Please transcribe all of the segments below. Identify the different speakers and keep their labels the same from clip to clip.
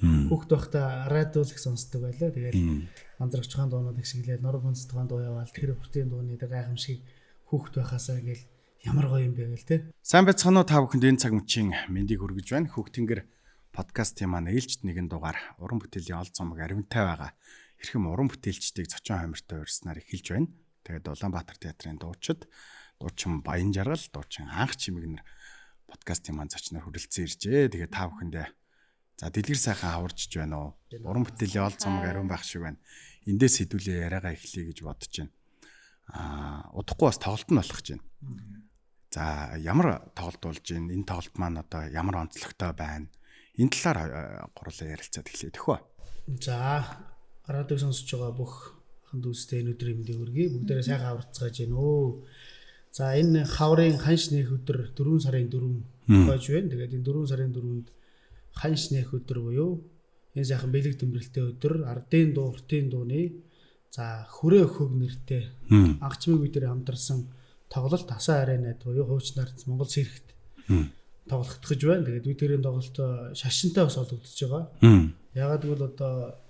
Speaker 1: Хүүхд байхдаа радио л их сонсдог байлаа. Тэгээд мандрагч тухайн дуунууд их шиглээд нур хүнс тухайн дуу яваал тэр хүртийн дууны гайхамшиг хүүхд байхасаа гээл ямар гоё юм бэ гээл те. Сайн байцгаана уу та бүхэнд энэ цаг мөчийн мэндийг хүргэж байна. Хүүхдингэр подкастын маань ээлжид нэгэн дугаар уран бүтээлийн ол цомог аривантай байгаа. Хэрхэм уран бүтээлчдийг зочин хоймортой урьснаар эхэлж байна. Тэгээд Улаанбаатар театрын дуучин Баян Жаргал, дуучин Анх Чимэгнэр подкастын маань зочноор хүрэлцэн иржээ. Тэгээд та бүхэндээ за дэлгэр сайхан аваржж байна уу? Уран бүтээлийн ол цомог ариун байх шиг байна. Эндээс хэдүүлээ яриагаа эхлэе гэж бодож байна. Удахгүй бас тоглолт нь болох гэж байна. За ямар тоглолт болж байна? Энэ тоглолт маань одоо ямар онцлогтой байна? Энэ талаар гурлаа ярилцаад эхлэе төхөө. За радиог сонсож байгаа бүх хан дүүстэй энэ өдрийн мэндийг хүргэе. Бүгдээрээ сайхан аварцгааж байна өө. За энэ хаврын ханш нэх өдөр 4 сарын 4 хойж байна. Тэгээд энэ 4 сарын 4-нд ханш нэх өдөр буюу энэ сайхан бэлэг тэмрэлттэй өдөр ардын дуу, уртын дууны за хүрээ өхөг нэртэй анх чимэг бид нэр хамтарсан тоглолт Асаа аренад буюу хууч нарт Монгол цэрэгт тоглогдох гэж байна. Тэгээд бид тэрийн тоглолт шашинтай бас олгогдож байгаа. Ягаад гэвэл одоо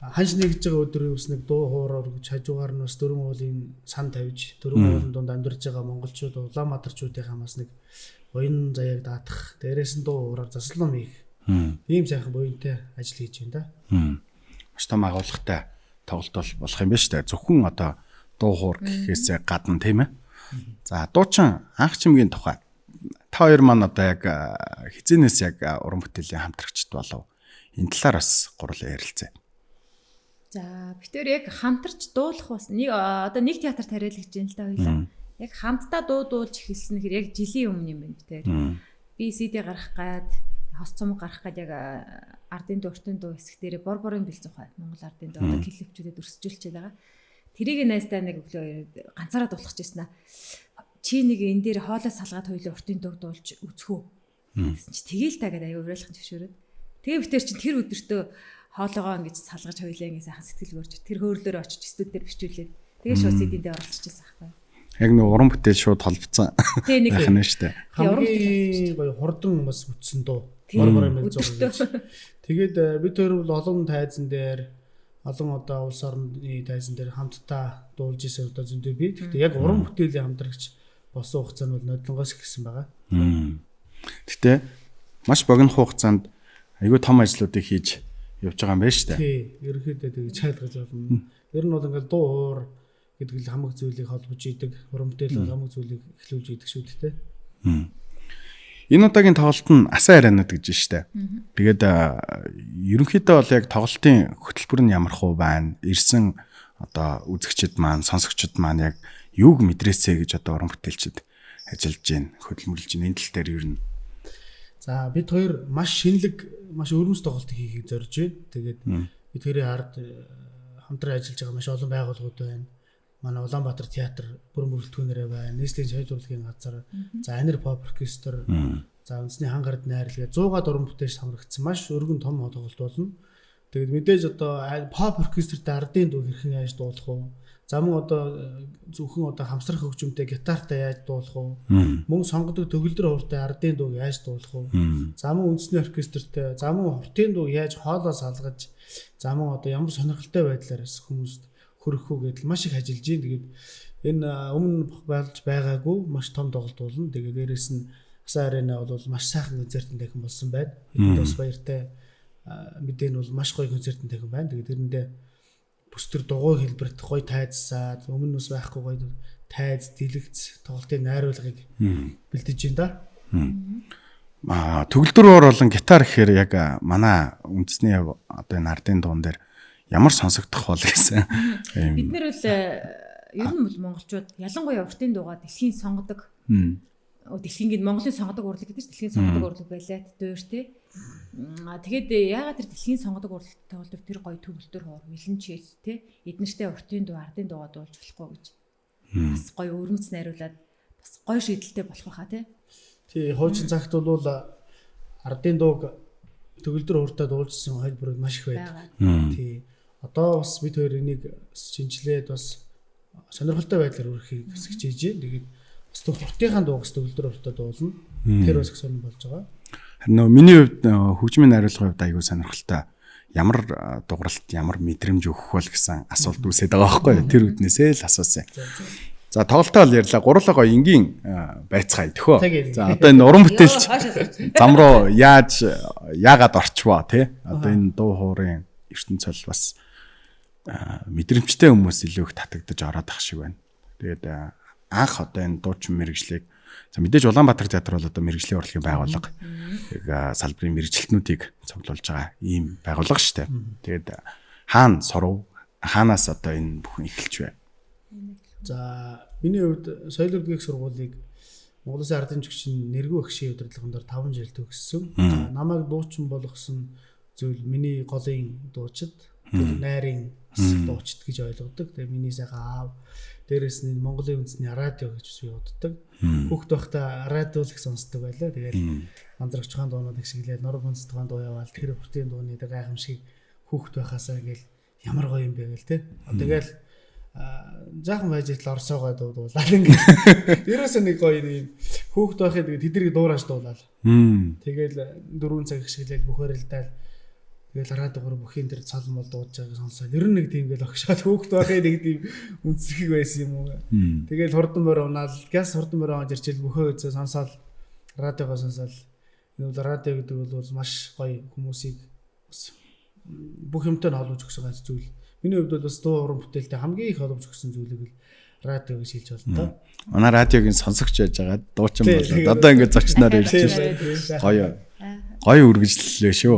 Speaker 1: ханш нэгж байгаа өдрийн ус нэг дуу хоороор гэж хажуугаар нь бас дөрвөн уулын сан тавьж дөрвөн уулын дунд амьдарч байгаа монголчууд Улаанбаатарчуудынхаа бас нэг буян заяаг даатах дээрээс нь дуу хоороор заслан хийх ийм сайхан буянтай ажил хийж байна да.
Speaker 2: Маш том агуулгатай тоглолт болох юм байна шүү дээ. Зөвхөн одоо дуу хоор гэхээсээ гадна тийм ээ. За дуучин Анх Чимгийн тухай та хоёр маань одоо яг хизэнээс яг уран бүтээлийн хамтрагчд болов. Энэ талаар бас гурлаа ярилцъя.
Speaker 3: За битээр яг хамтарч дуулах бас нэг театрт хариулж байна л да хоёлаа. Яг хамтдаа дуулж эхэлсэн хэр яг жилийн өмнө юм байна битээр. Би CD гаргах гад хос цомог гаргах гад яг ардын дуу уртын дуу хэсэг дээр борборын бэлцэх бай. Монгол ардын дуу одоо клипчүүдэд өрсөжүүлчихэж байгаа. Тэрийг найстаа нэг өглөө ганцаараа дуулах гэжсэн аа. Чи нэг энэ дээр хоолой салгаад хоёлоо уртын дуу дуулж үзхүү. Гэсэн чи тэгээл та гэдэг аюу уриалах зөвшөөрөөд. Тэгээ битээр чи тэр өдөртөө хоолойгоо ингэж салгаж хоёлаа ингэ сайхан сэтгэл гөрж тэр хөөрлөөр очиж студиудээр бичүүлээд тэгээ шууд CD-д оролцчихсан байхгүй.
Speaker 2: Яг нэг уран бүтээл шууд холбоцсон.
Speaker 3: Тэгээ нэг
Speaker 2: байна шүү дээ.
Speaker 1: Хамгийн гоё хурдан бас бүтсэн дуу. Борборын мэдээ. Тэгээд бид хоёр бол олон тайзан дээр олон одоо улс орны тайзан дээр хамтдаа дуулж исэн одоо зөндөө би. Гэхдээ яг уран бүтээлийн хамтрагч болсон хугацаанд бол нодлонгоос ихсэн байгаа.
Speaker 2: Гэхдээ маш богино хугацаанд айгүй том ажлуудыг хийж явж байгаа юм байна шүү дээ.
Speaker 1: Тий, ерөнхийдөө тэгж чайлгаж болно. Ер нь бол ингээл дуу хоор гэдэг л хамаг зүйлийг холбож идэг, уран бүтээл хамаг зүйлийг эхлүүлж идэг шүү дээ.
Speaker 2: Энэ удаагийн тоглолт нь Асаа аренад гэж байна шүү дээ. Тэгээд ерөнхийдөө бол яг тоглолтын хөтөлбөр нь ямар хөө байна? Ирсэн одоо үзэгчид маань, сонсогчид маань яг юуг мэдрээсэй гэж одоо уран бүтээлчид ажиллаж байна, хөдөлмөрлөж байна. Энэ тал дээр ер нь
Speaker 1: за бид хоёр маш шинэлэг, маш өрөмс тоглолтыг хийхийг зорж байна. Тэгээд бид хоёрын ард хамтран ажиллаж байгаа маш олон байгууллагууд байна. Манай Улаанбаатар театр бүрэн бүрэлдэхүүнээрээ байна. Нийслэлийн соёл урлагийн газар, за Анир pop orchestra, за үндэсний хангард найрлага 100-аад уран бүтээлч хамрагдсан маш өргөн том тоглолт болно. Тэгээд мэдээж одоо pop orchestra-т ардын дуу хэрхэн яаж дуулах вэ? За мөн одоо зөвхөн одоо хамсрах хөгжимтэй гитартай яаж дуулах вэ? Мөн сонгодог төгөлдөр хууртай ардын дууг яаж дуулах вэ? За мөн үндэсний оркестртэй, за мөн хуртын дуу яаж хоолоо салгаж, за мөн одоо ямар сонирхолтой байдлаар хүмүүст хүргэх үү гэдэл маш их ажиллаж байна. Тэгээд энэ өмнө болж байгаагүй маш том тоглолт болно. Тэгээд дээрэс нь Асаа арена бол маш сайхан концертын дахин болсон байна. Бид бас баяртай мэдээ нь бол маш гоё концертын дахин байна. Тэгээд тэрэндээ бүстэр дугуй хэлбэрт гоё тайзсаад өмнө нь бас байхгүй гоё тайз, дэлгэц, тоглолтын найруулгыг бэлдэж байна да.
Speaker 2: Төгөлдөр болон гитар гэхээр яг манай үндэсний одоо энэ ардын дуун дээр ямар сонсогдох бол гэсэн.
Speaker 3: Бид нэр бол ер нь бол монголчууд ялангуяа уртын дуугаа дэлхийн сонгодог. Дэлхийн Монголын сонгодог урлаг гэдэг чинь дэлхийн сонгодог урлаг байлаа дээр тий. Тэгээд яагаад тэр дэлхийн сонгодог урлагт тоглолт тэр гоё төгөлдөр хоор мэлэнчээл тий. Эднэртэй уртын дуу, ардын дуугаа дуулж болохгүй гэж. Бас гоё өрмөц найруулад бас гоё шийдэлтэй болох байхаа тий.
Speaker 1: Тий, хуучин цагт бол ардын дууг төгөлдөр хууртаа дуулжсэн хөлбөр маш их байдаг. Тий. Одоо бас бид хоёр энийг шинжилээд бас сонирхолтой байдлаар өргөхийг хүсэж байна. Тэгээд бас хуртынхаа дуугс төгөлдөр хуртаа дуулна. Тэр бас их сонирхол болж байгаа.
Speaker 2: Нөө миний хувьд хөгжмийн хариулгын хувьд аягүй сонирхолтой. Ямар дугааралт, ямар мэдрэмж өгөх бол гэсэн асуулт үүсээд байгаа байхгүй юу? Тэр үднээсээ л асуусан. За тоглолтоо л ярьлаа. Гурлаа гоё энгийн байцгаа идэхөө. За одоо энэ уран бүтээлч зам руу яагаад орчвоо тий? Одоо энэ дуу хоорын ертөнцөл бас мэдрэмжтэй хүмүүс илүү их татагдаж ороод ах шиг байна. Тэгээд анх одоо энэ дуучин мэрэгжлийг за мэдээж Улаанбаатар театр бол одоо мэрэгжлийн урлагийн байгууллага. Яг салбарын мэрэгчлэтнүүдийг цуглуулж байгаа ийм байгууллага шүү дээ. Тэгээд хаана сурав? Хаанаас одоо энэ бүхэн эхэлж вэ?
Speaker 1: За миний хувьд соёл урлагийн сургуулийг Монгол Улсын ардын жүгчин нэргүй агшийн удирдлагын дор 5 жил төгссөн. За намайг дуучин болгосон зүйл миний голын дуучид, найрын дуучид гэж ойлгодог. Тэгээ миний сайхан аав, дээрэс нь Монголын үндэсний радио гэж би боддог. Хүүхэд байхдаа радио л их сонсдог байлаа. Тэгээд мандрагч тухайн дуунууд их шиглээд нуруу хүнс тухайн дуу яваал тэр бүртийн дууны гайхамшиг хүүхэд байхасаа ингээл ямар гоё юм бэ гэл те. Тэгэл жаахан байж итл орсоогоо дуулаад ингээд ерөөсөө нэг гоё юм хүүхэд байхад тэднийг дуурайж дуулаад. Тэгэл 4 цаг хишгэлээд бүхээрэлдэл тэгэл радиогоор бүхийн тэр цалан бол дуудаж байгааг сонсоод ер нь нэг тийм гэл огшоод хүүхэд байхад нэг тийм үнсгэх байсан юм уу. Тэгэл хурдан морь унаал газ хурдан морь унааж ирчил бүхөө үзээ сонсоод радиогоо сонсоод энэ радио гэдэг бол маш гоё хүмүүсийг бүх юмтай нь олж өгсөн ганц зүйл. Миний хувьд бол бас дуу уран бүтээлтэй хамгийн их олж өгсөн зүйлийг л радио гэж хэлж байна. Манай
Speaker 2: радиогийн сонсогч байж байгаа дуучин болоод одоо ингээд зочноор ирж байна. Гоё үргэлжлэлээ шүү.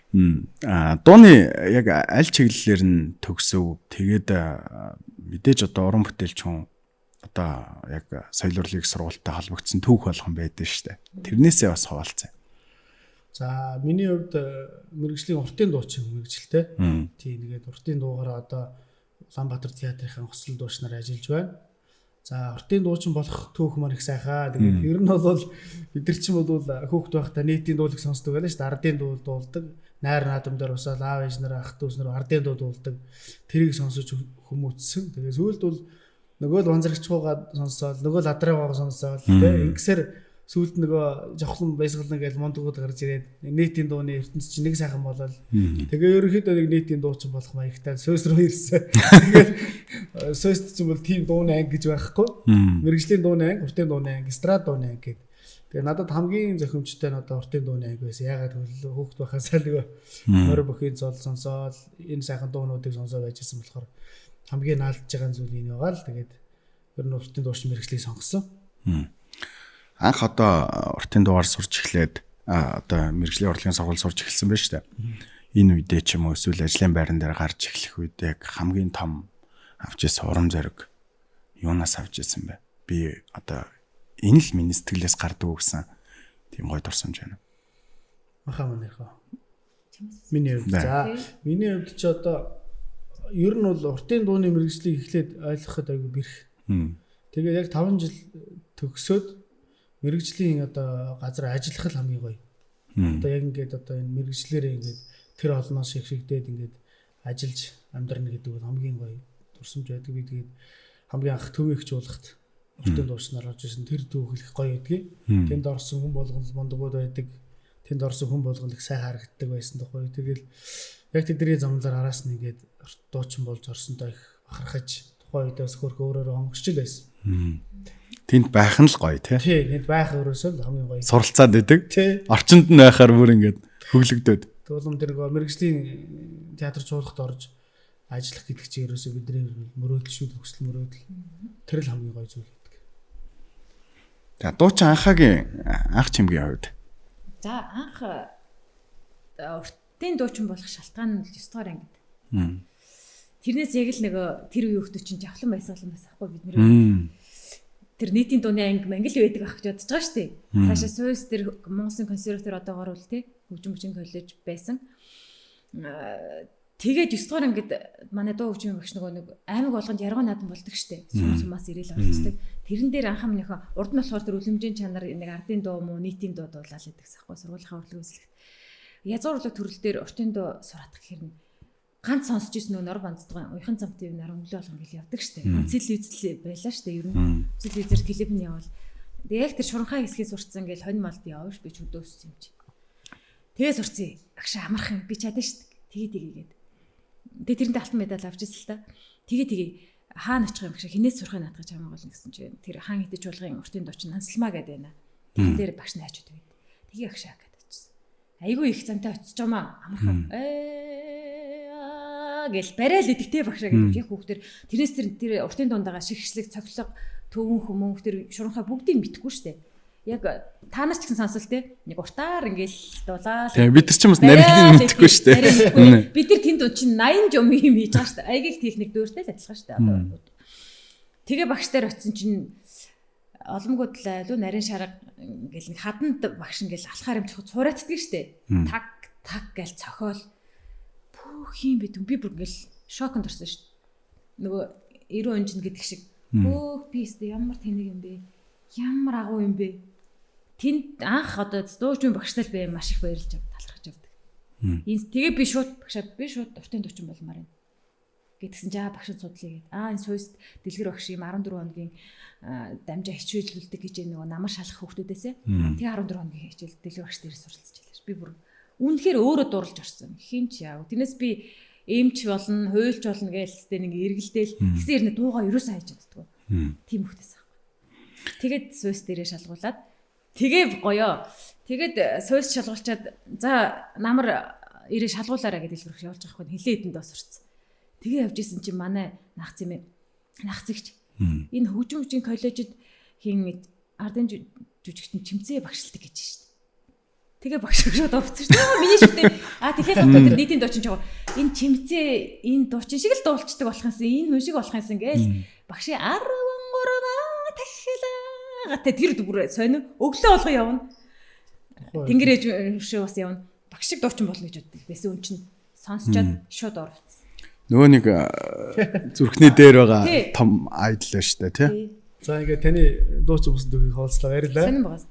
Speaker 2: Дууны яг аль чиглэлээр нь төгсөв. Тэгээд мэдээж одоо уран бүтээлч хүн одоо яг соёл урлагийн сургуультай холбогдсон түүх болгон байдаг шүү дээ. Тэрнээсээ бас хуваалцъя.
Speaker 1: За миний хувьд мэрэгжлийн уртын дуучин мэрэгжилтэй. Тийм нэгээд уртын дуугаар одоо Улаанбаатар театрын хослол дуучнаар ажиллаж байна. За уртын дуучин болох түүх маань их сайхаа. Тэгээд ер нь бол бид нар чинь бол хүүхэд байхдаа нийтийн дуулыг сонсдог байлаа шүү дээ. Ардын дуу дуулдаг. Найр наадамдаар усаад аав ээж нар ах дүүс нар ардын дуу дуулдаг. Тэрийг сонсож хүмүүжсэн. Тэгээд сүүлд бол нөгөө л ванзрагчгуугаа сонсоод нөгөө л адраагаа сонсоод тийм ингэсээр сүүлд нөгөө жавхлан баясгална гэж мондгууд гарч ирээд нийтийн дууны ертөнц чинь нэг сайхан болол. Тэгээ ерөнхийдөө нэг нийтийн дуучин болох маягтай сөөс рүү ирсэн. Тэгээд сөөст чинь бол тийм дууны анги гэж байхгүй. Мэргэжлийн дууны анги, уртын дууны анги, эстрад дууны анги гэдэг. Тэгээ надад хамгийн зохимжтой нь одоо уртын дууны анги байсан. Ягаад гэвэл хүүхэд байхасаа нөгөө морь бүхийн цол сонсоод энэ сайхан дуунуудыг сонсоод байжсэн болохоор хамгийн наалдж байгаа зүйл энэ байгаа л. Тэгээд ер нь уртын дуучин мэргэжлийг сонгосон.
Speaker 2: Анх одоо уртын дуугаар сурч эхлээд одоо мэргэжлийн урлагийн сургууль сурч эхэлсэн байна шүү дээ. Энэ үедээ ч юм уу эсвэл ажлын байран дээр гарч эхлэх үед яг хамгийн том авч ирсэн урам зориг юунаас авч ирсэн бэ? Би одоо энэ л миний сэтгэлээс гардаг гэсэн тийм гоё дурсамж байна.
Speaker 1: Ахаа манайхаа. Миний хувьд за миний хувьд ч одоо ер нь бол уртын дууны мэргэжлийг эхлээд ойлгоход аягүй бэрх. Тэгээд яг 5 жил төгсөөд мэргэжлийн одоо газар ажиллах л хамгийн гоё. Одоо яг ингээд одоо энэ мэргэжлэрээ ингээд тэр олноос шигшигдээд ингээд ажиллаж амьдрна гэдэг бол хамгийн гоё дурсамж байдаг. Би тэгээд хамгийн анх төвөөгч уулахт уртын дуучнаар орж ирсэн тэр түүх их гоё гэдгийг. Тэнд орсон хүн болгон мондгууд байдаг. Тэнд орсон хүн болгон их сайн харагддаг байсан тохой. Тэгэл яг тэдний замлаар араас нь ингээд дуучин болж орсонтой их бахархаж тухайн үедээс хөрх өөрөөрөө хонгорч л байсан.
Speaker 2: Тэнд байх нь л гоё тий.
Speaker 1: Тий, тэнд байх өөрөөсөө л хамгийн гоё.
Speaker 2: Суралцаад байдаг. Орчинд нь байхаар бүр ингээд хөглөгдөд.
Speaker 1: Тэгвэл тэр нөгөө мэргэжлийн театр чуулгад орж ажиллах гэдэг чинь ерөөсөө бидний мөрөөдөл шүү, төгсөл мөрөөдөл. Тэр л хамгийн гоё зүйл гэдэг.
Speaker 2: За дуучин анхаагийн анх чимгийн хувьд.
Speaker 3: За анх уртын дуучин болох шалтгаан нь 9 дугаар ангид. Тэрнээс яг л нөгөө тэр үе хүмүүс чинь жавхлан байсгалан байсахгүй бид нэр. Тэр нийтийн дууны анги мангил байдаг ах гэж бодож байгаа шүү дээ. Цаашаа сууйс тэр Монголын консерватор одоогоор үл тээ хөгжим коллеж байсан. Тэгээд 9 дугаар ангид манай дуу хөгжмийн багш нэг аймаг болгонд яргуу наадам болдог шүү дээ. Сумаас ирээл орцдог. Тэрэн дээр анхаа минийхээ урд нь болохоор тэр үлэмжийн чанар нэг ардын дуу мó нийтийн дуу дуулаад байдагс ахгүй сургуулийн урлагийн үзлэгт. Язгуур урлаг төрөл дээр уртын дуу сураадах гэхээр нь ганц сонсч ирсэн нөр банцдгаа уяхан замтын наран өглөө болгон гэл явдаг штэ. Ганцэл үзэл байлаа штэ ер нь. Үзэл үзэр клип нь явал. Яг тэр шуранхай хэсгээс урцсан гэл хонь малд явж би ч өдөөссөн юм чи. Тэгээ сурцсан. Агш амарх юм би чадсан шүү дээ. Тэгээд. Тэгээ тэрэндээ алтан медаль авч ирсэн л та. Тэгээ хаана очих юм гэж хинээс сурахыг наадах гэж хамаагүй болно гэсэн чинь тэр хаан хитэж чуулгын уртын дуучин Нансалмаа гэдэг байна. Тэр багш нь хажууд байд. Тэгээ агшаа гэдэг очсон. Айгүй их зантай очиж байгаа амархан. Гэл барайл идэхтэй багшаа гэдэг яг хүүхдэр тэрнээс тэр уртын дундаа шигшлэг цоглог төвөн хүмүүнх тэр шуранхаа бүгдийг мэдхгүй шүү дээ. Яг та нар ч гэсэн сонсол те нэг уртаар ингээл дулаал.
Speaker 2: Тийм бид нар ч юм бас нарийн мэдхгүй шүү дээ.
Speaker 3: Бид нар тэнд чинь 80 жум юм хийж байгаа шүү дээ. Айгих техник дүүртэй л адилхан шүү дээ. Тэгээ багш дээр очисон чинь олонгуудлаа лу нарийн шарга ингээл нэг хаданд багш ингээл алхаар юм цураатдаг шүү дээ. Таг гээл цохоол бүх юм бид би бүр ингээл шоконд орсон шүү дээ. Нөгөө 90 онжин гэдэг шиг бүх би өстө ямар тэнэг юм бэ? Ямар агуу юм бэ? Тэнд анх одоо дуучийн багштай л бай маш их баярлж талархаж явдаг. Тэгээ би шууд уртын дуучин болмаар байна. Гэтгсэн жаа багш судлаа гээд. Энэ сууст дэлгэр багш юм 14 хоногийн дамжаа хичээлүүлдэг гэж нөгөө намар шалах хүүхдүүдээсээ. Тэгээ 14 хоногийн хичээл дэлгэр багш дээр суралцж байлаа. Би бүр үнэхээр өөрөө дурлж орсон. Хинч яав. Тэрнээс би эмч болно, хуйлч болно гээл тест нэг эргэлдээл. Тэгсэн хэрнээ дуугаа ерөөсөө хайж чаддгүй. Тийм хүүхдээс. Тэгээд сууст дээрээ шалгуулад тэгээ гоёо. Тэгээд сууст шалгуулчаад за намар ирээ шалгуулаарай гэдэг дэлгэрч явуулж байгаа хгүй хилээ хэдэнд осурцсан. Тэгээ явж исэн чинь манай нагц юм ээ. Нагцэгч. Энэ хөгжмөжийн коллежид хин ардын жүжигчдэн чимцээ багшилдаг гэж шүү дээ. Тэгээ багш шууд орцсон шүү дээ. Миний шүү дээ. Тэгэхээр одоо тэр нийтийн дуучин жоо энэ чимцээ энэ дуучин шиг л дуулцдаг болох юмсан энэ хүн шиг болох юмсан гээл багшийн 13 тахилаа тэр дүр сонио өглөө олго явна. Тэнгэр ээж шүү бас явна. Багш шиг дуучин болно гэж боддог. Бэсэн үн чинь сонсчоод шууд орцсон.
Speaker 2: Нөгөө нэг зүрхний дээр байгаа том айдл шүү дээ тий.
Speaker 1: За ингээ таны дуучин болсон төгийг хаалцлаа баярлалаа.
Speaker 3: Сонин байгаас.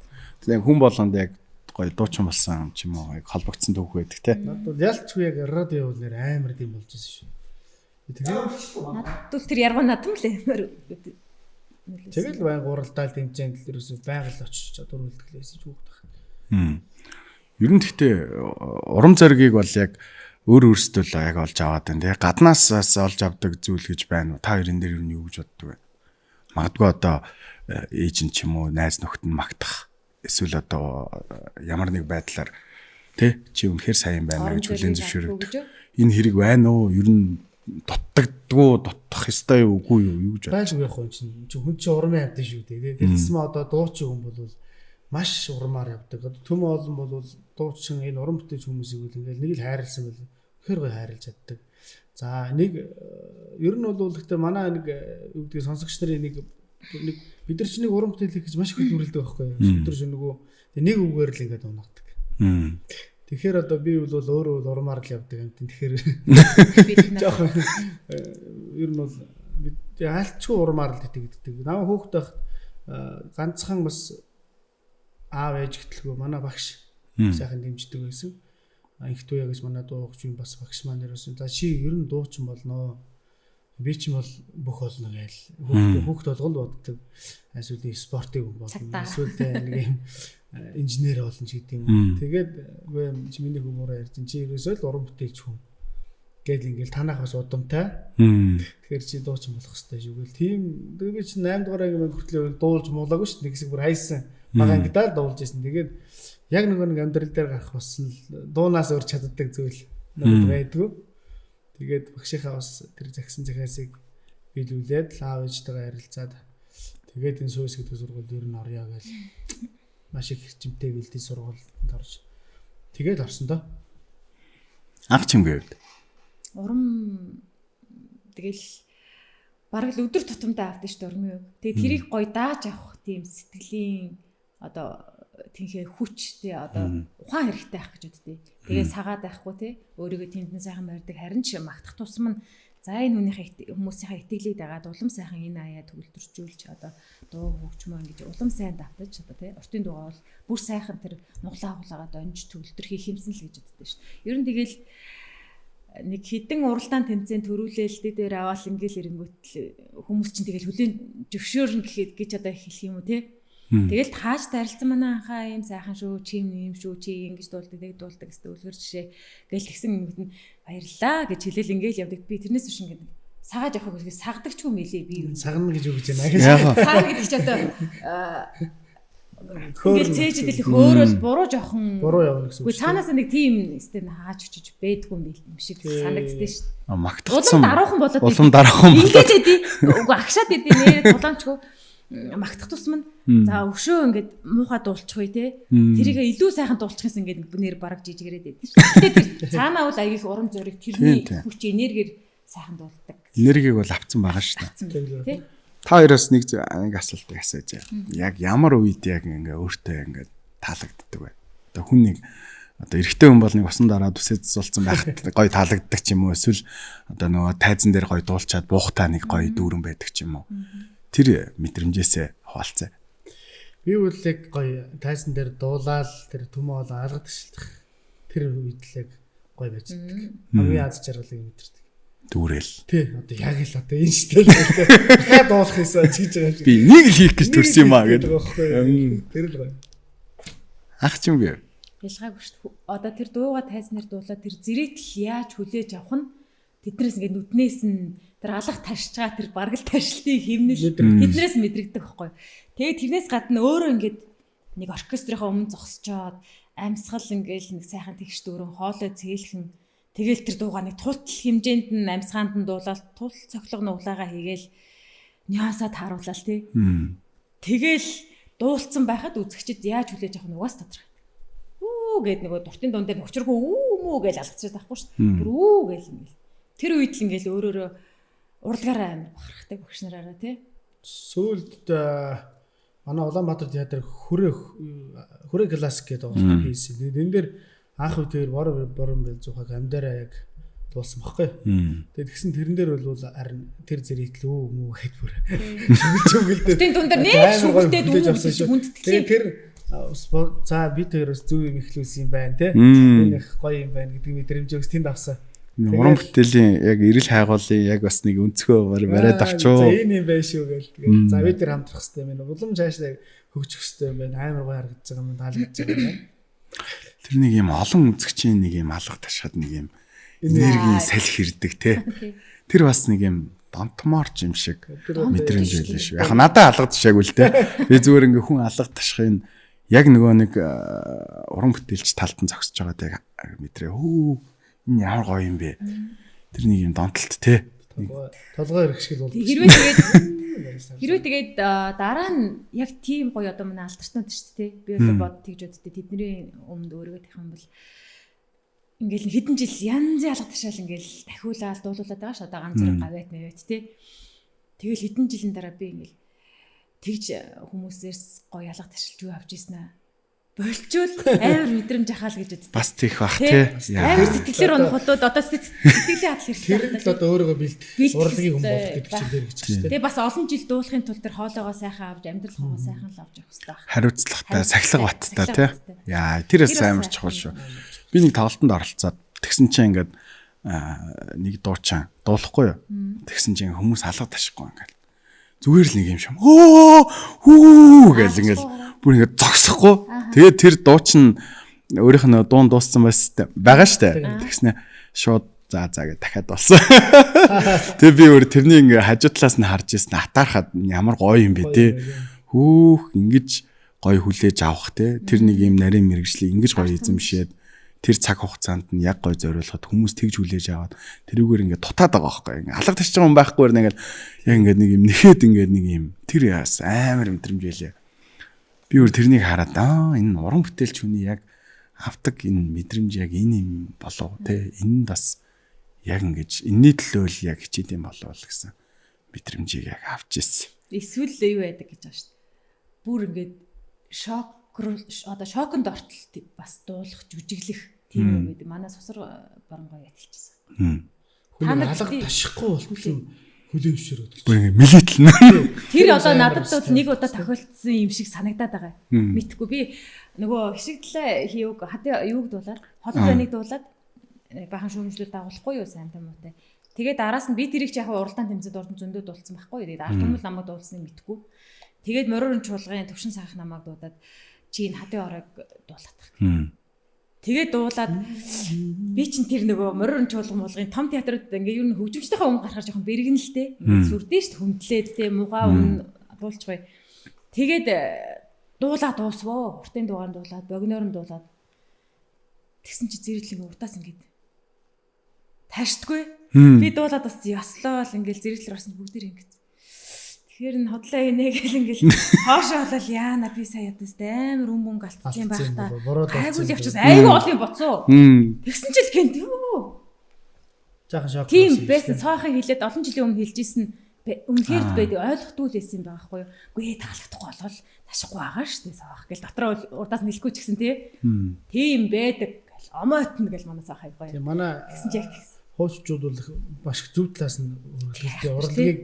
Speaker 2: Тэгээ хүн болгонд яг гоё дуучин болсон ч юм уу яг холбогдсон төгх байдаг тий.
Speaker 1: Надад ялчгүй яг радио нэр амар тийм болж ирсэн шүү.
Speaker 3: Надад тэр яргуу надам л амар.
Speaker 1: Тэгэл байн гуралдаал дэмжээнд л ерөөсөй байгаль очиж чадвар үлдгэлээсэж хүүхдэх.
Speaker 2: Ер нь гэхдээ урам зоригийг бол яг өөр өөрсдөө л яг олж аваад байна тий. Гаднаас олж авдаг зүйл гэж байна уу? Та хоёрын дээр юу гэж боддог вэ? Магадгүй одоо ээж нь ч юм уу найз нөхд нь магтах эсвэл одоо ямар нэг байдлаар тий чи үнэхээр сайн байна гэж хүлээн зөвшөөрөв. Энэ хэрэг байна уу? Ер нь дутах ёстой юу үгүй юу гэж
Speaker 1: байж байгаа хүн чинь хүн чинь урмын явдаг шүү дээ. Тэгсэн мө одоо дуучин хүн бол маш урмаар явдаг. Төм олон бол дуучин энэ уран бүтээч хүмүүсийг ингээл нэг л хайрлсан байл. Хэр гоё хайрлаж чаддаг. За нэг ер нь бол гэхдээ манай нэг юу гэдгийг сонсогч нарын нэг бид нар чинь нэг уран бүтээл хийж маш их хөдөлмөрлөдөг байхгүй юу? Бид нар чинь нөгөө нэг үгээр л ингээд унагдаг. Тэгэхээр одоо би бол өөрөө урмаар л явдаг юм. Тэгэхээр жоох ер нь бол бид альчгүй урмаар л итгэдэг. Намаа хөөхтэй ганцхан бас аав ээж гэтлгүй манай багш сайхан дэмждэг байсан. Их дуу яг гэж манай дуугч юм бас багш маань нэрсэн. За чи ер нь дуучин болноо. Би ч юм бол бүх болно гээл. Хүүхд болгонд боддог. Эсвэл спортыг хүн болно. Эсвэл нэг юм инженер болно ч гэдэг юм. Тэгээд чи миний хүмүүрээ ярьж чи ерөөсөө л уран бүтээлч хүн. Гээл ингээл танах бас удамтай. Тэгэхээр чи дуучин болох хэрэгтэй шүү гээл. Тийм би чи 8 дугаар анги хүртэл дуулж муулаагүй шүү. Нэг хэсэг бүр хайсан. Бага ангидаа дуулж ирсэн. Тэгээд яг нэг амьдрал дээр гарах бас дуунаас өөр чаддаг зүйл надад байдгүй. Тэгээд багшийнхаа бас тэр загсан захиасыг биелүүлээд аав ээжтэйгээ харилцаад тэгээд энэ сууис гэдэг сургуульд ер нь орё гэж маш их хэмжээтэй бэлдээ сургуульд орж тэгээд орсон доо.
Speaker 2: Анх чимгээ үед.
Speaker 3: Урам тэгэл бараг л өдөр тутамдаа авдаг шүү дээ урмын үг. Тэгээд тэрийг гоё дааж авах тийм сэтгэлийн одоо тэнхээ хүч тий одоо ухаан хэрэгтэй байх гэж үздэй. Тэгээ сагаад байхгүй тий өөрийгөө тэндэн сайхан барьдаг харин ч магтах тусам нь за энэ хүнийхээ хүмүүсийнхээ итгэлийг дагаад улам сайхан энэ аяа төгөлдржүүлж одоо дуу хөгжмөө ингэж улам сайн давтаж одоо тий уртын дуугаа бол бүр сайхан тэр нуглаа хулаагаад онж төгөлдөр хийх юмсан л гэж үздэй шүү дээ. Ер нь тэгэл нэг хідэн уралдаан тэмцээн төрүүлээл дээр аваад ингээл ирэнгүүт хүмүүс чинь тэгэл хүлээн зөвшөөрнө гэхэд гэж одоо хэлэх юм уу тий Тэгэл тааж тарилцсан манай анхаа ийм сайхан шүү, чи юм шүү, чи ингэж дуулдаг, тэг дуулдаг гэсэн үлгэр жишээ гэл тэгсэн юм баярлаа гэж хэлэл ингээл явдаг. Би тэрнээс биш ингээд сагааж явах гэж сагдаг ч юм хэлээ би юу.
Speaker 1: Сагна гэж өгч байна.
Speaker 3: Сагна гэдэг чи одоо ингээл цээжэд л хөөрөл буруу жоохон
Speaker 1: буруу явна гэсэн үг.
Speaker 3: Үгүй цаанаас нэг тийм стен хааж өчөж бэдгүй юм шиг санагддээ шүү.
Speaker 2: Магтцсан.
Speaker 3: Даруухан болоод
Speaker 2: улам даруухан болоод.
Speaker 3: Ингээд эдий. Үгүй агшаад эдий нэр тулаамчгүй магтах тусман за өшөө ингээд муухай дуулчихгүй те. Тэрийг илүү сайхан дуулчихсан ингээд нэр бараг жижигэрээд байдаг шүү. Гэтэ цаанаа бол аяг их урам зориг тэрний хүч энергиэр сайхан дуулдаг.
Speaker 2: Энергийг бол авцсан байгаа шүү дээ. Та хоёроос нэг асуултыг асууж байна. Яг ямар үед яг ингээ өөртөө ингээ таалагддаг вэ? Одоо хүн нэг одоо эрэгтэй хүн бол нэг усан дараа дүсээ зулцсан байхад гоё таалагддаг ч юм уу? Эсвэл одоо нөгөө тайзан дээр гоё дуулчаад буухтаа нэг гоё дүүрэн байдаг ч юм уу? Тэр мэдрэмжээсээ хуваалцаа.
Speaker 1: Би бол яг гоё тайзан дээр дуулаад тэр төмөө болон алгад ташилдах тэр үед л яг гоё байждаг. Хамгийн аз жаргалыг мэдэрдэг.
Speaker 2: Дүүрэл.
Speaker 1: Тий, одоо яг л одоо энэ штэл дахиад дуулах юмсаа чиж байгаа.
Speaker 2: Би нэг л хийх гэж төрсөн юм аа гэдэг.
Speaker 1: Тэр л гоё.
Speaker 2: Ах ч юм бэ.
Speaker 3: Ялгаагүй шүү. Одоо тэр дууга тайзнаар дуулаад тэр зэрэгтэл яаж хүлээж авах нь тэднээс ингээд нүднээс нь тэр алах таршиж байгаа тэр бараг л таршилтыг хэмнэл тэднээс мэдрэгдэх байхгүй. Тэгээд тэрнээс гадна өөрөө ингээд нэг оркестрийнхаа өмнө зогсчоод амьсгал ингээл нэг сайхан тэгш дөрөн хоолой цээлхэн тэгэл тэр дуугаа нэг тултал хэмжээнд нь амьсгаанд нь дуулаад тул цоглог нуглаагаа хийгээл ньяасаа тааруулаад тий. Тэгэл дуулцсан байхад үзэгчд яаж хүлээж авах нь угаас тодорхой. Үу гэд нөгөө дуртын дуун дээр нөхчөрхөө үү мүү гэж алгацраад байхгүй шүү дээ. Тэр үү гээл ингээл. Тэр үед л ингээл өөрөөрөө урлагаараа амир бахархдаг багш нараараа тий.
Speaker 1: Сүүлд манай Улаанбаатар театр хүрээ классик гэдэг байгаа хийсэн. Энэ дээр анх үеэр борон бэл зуухаг амдаараа яг дуулсан баггүй. Тэгээд тэгсэн тэрэн дээр бол харин тэр зэрэглүү мүү гэд бүр чүгэлдээ.
Speaker 3: Дуртын дуун дээр нэг шүглдээд үү хүндтгэл.
Speaker 1: Тэр за би тэрс зүг юм ихлүүлсэн юм байна те. Энэ их гоё юм байна гэдэг мэдрэмж өгс тэнд авсан.
Speaker 2: Уран бүтээлийн яг эрэл хайгуулын яг бас нэг өнцгөө бариад авчуу.
Speaker 1: За энэ юм байна шүү гээл. Тэгээд за би тэр хамтрах хэрэгтэй юм байна. Улам цаашаа хөгжих хэрэгтэй юм байна. Амар гоё харагдаж байгаа юм таалагдж байгаа юм.
Speaker 2: Тэр нэг юм олон үзэгчийн нэг юм алга ташхад нэг юм энергийн салхи ирдэг те. Тэр бас нэг юм донтморч юм шиг мэдрэмж байлаа шүү. Яг надад алга ташаагүй л те. Би зүгээр ингээ хүн алга ташхын яг нөгөө нэг уран бүтээлч талтан зогсож байгааг яг мэдрээ. Хөө энэ ямар гоё юм бэ. Тэр нэг юм донтолт те.
Speaker 1: Толгой ирэх шиг бол.
Speaker 3: Хэрвээ тэгээд дараа нь яг тийм гоё одоо манай алдарчнууд шүү дээ. Би бол бод тэгж боддоо тэдний өмнөд өөрийгөө тавих юм бол ингээл хэдэн жил янзын алга ташаал ингээл дахиулаад дуулуулаад байгаа ш одоо ганц зэрэг гавьяат мэвэт те. Тэгэл хэдэн жилийн дараа би ингээл тэгж хүмүүсээс гоё алга ташилж юу авч ийсэн аа. Болчвол амар мэдрэмж ахаал гэж боддог.
Speaker 2: Бас тийх бах те.
Speaker 3: Амар сэтгэлээр унахлууд одоо сэтгэлийн хадал хэрэгтэй.
Speaker 1: Тэр л одоо өөрийгөө бэлтгэх урлагийн хүн болох гэдэг чинь дээр гэж байна.
Speaker 3: Тэгээ бас олон жил дуулахын тулд тэр хоолойгоо сайхан авч амьдралгоо сайхан л авч явах хэрэгтэй.
Speaker 2: Хариуцлагатай, сахилга баттай те. Яа, тэрээс амар чухал шүү. Би нэг тоглолтод оролцоод тэгсэн чинь ингээд нэг дуучин дуулахгүй юу. Тэгсэн чинь хүмүүс алга ташихгүй ингээд. Зүгээр л нэг юм шиг. Хүү гэл ингээд бүр ингээд зогсохгүй. Тэгээд тэр дуучин өөрийнх нь дуун дууссан байгаа штэ. Тэгснэ шууд за гэж дахиад болсон. Тэгээ би өөр тэрний ингээ хажуу талаас нь харж ирсэн атаархад ямар гоё юм бэ те. Хүүх ингэж гоё хүлээж авах те. Тэр нэг юм нарийн мэрэгжлийг ингэж гоё эзэмшээд тэр цаг хугацаанд нь яг гоё зориулахад хүмүүс тэгж хүлээж аваад тэрүүгээр ингээ дутаад байгаа байхгүй. Ингээ алга ташиж байгаа юм байхгүй нэг яг ингээ нэг юм нэхэд ингээ нэг юм тэр яас амар мэдрэмж байлаа. Би өөр тэрнийг хараад энэ уран бүтээлч хүний яг авдаг энэ мэдрэмж яг энэ юм болов те. Энэ бас яг ингэж энэний төлөө л яг хичээд юм болов л гэсэн мэдрэмжийг яг авч ирсэн.
Speaker 3: Эсвэл юу байдаг гэж байгаа шүү дээ. Бүр ингээд шоконд ортол бас дуулах, жүжиглэх тийм юм байдаг. Манай сусар барангой яталчихсан.
Speaker 1: Хүн алга ташихгүй болчихсон хүлээмжшэр өгдөг.
Speaker 2: Бүр ингэ мэлэтлэн.
Speaker 3: Тэр одоо надад бол нэг удаа тохиолдсон юм шиг санагдаад байгаа. Мэдхгүй би нөгөө хишигдлээ хийвг хатаа юуг дуулаад холбоо байныг дуулаад бахан шүүмжлүүд дагуулахгүй юу сайн тамуутай. Тэгээд араас нь би тэрийг ч яг уралдаан тэмцээд урд зөндөө дуулсан байхгүй. Тэгээд ард хүмүүс намайг дуулсныг мэдхгүй. Тэгээд морин чуулгын төвшин саах намайг дуудаад чи энэ хатын оройг дуулах. Тэгээд дуулаад би чинь тэр нөгөө морин чуулгын том театрууд ингээ юу н хөгжимчтэйхээ өмнө гарахаар жоохон бэргэн л те. Сүрдэн шүү хүндлээд те мугаа өмнө дуулчихвэ. Тэгээд дуулаа дуусвоо. Уртын дугаар дуулаад, богиноор нь дуулаад. Тэгсэн чи зэрэглэн урдаас ингээд таашдгүй. Би дуулаад бас яслоо л ингээд зэрэглэр бас бүгдээр ингээд. Тэгэхээр н хотлоо инэ гэл ингээд хоошоо болол яана би сая ядаас амар өмбөнг алтсан байх та. Айгуул явчихсан. Айгуу олон боцоо. Тэгсэн чил гэнт юу.
Speaker 1: Жаахан шок.
Speaker 3: Тийм байсан. Цаахыг хэлээд олон жилийн өмнө хэлжсэн үнэхээр байдаг ойлгохгүй л байсан байгаа байхгүй юу. Үгүй таалагдахгүй болол ташихгүй байгаа шүү дээ саах гэл дотроо урдаас нэлэхгүй ч гэсэн тийм байдаг гэл омоотно гэл манаас ахай гоё.
Speaker 1: Тийм манай
Speaker 3: гэсэн ч яг тэгсэн.
Speaker 1: Хууччууд бол маш их зөв талаас нь үргэлжлүүлдэг урлагийг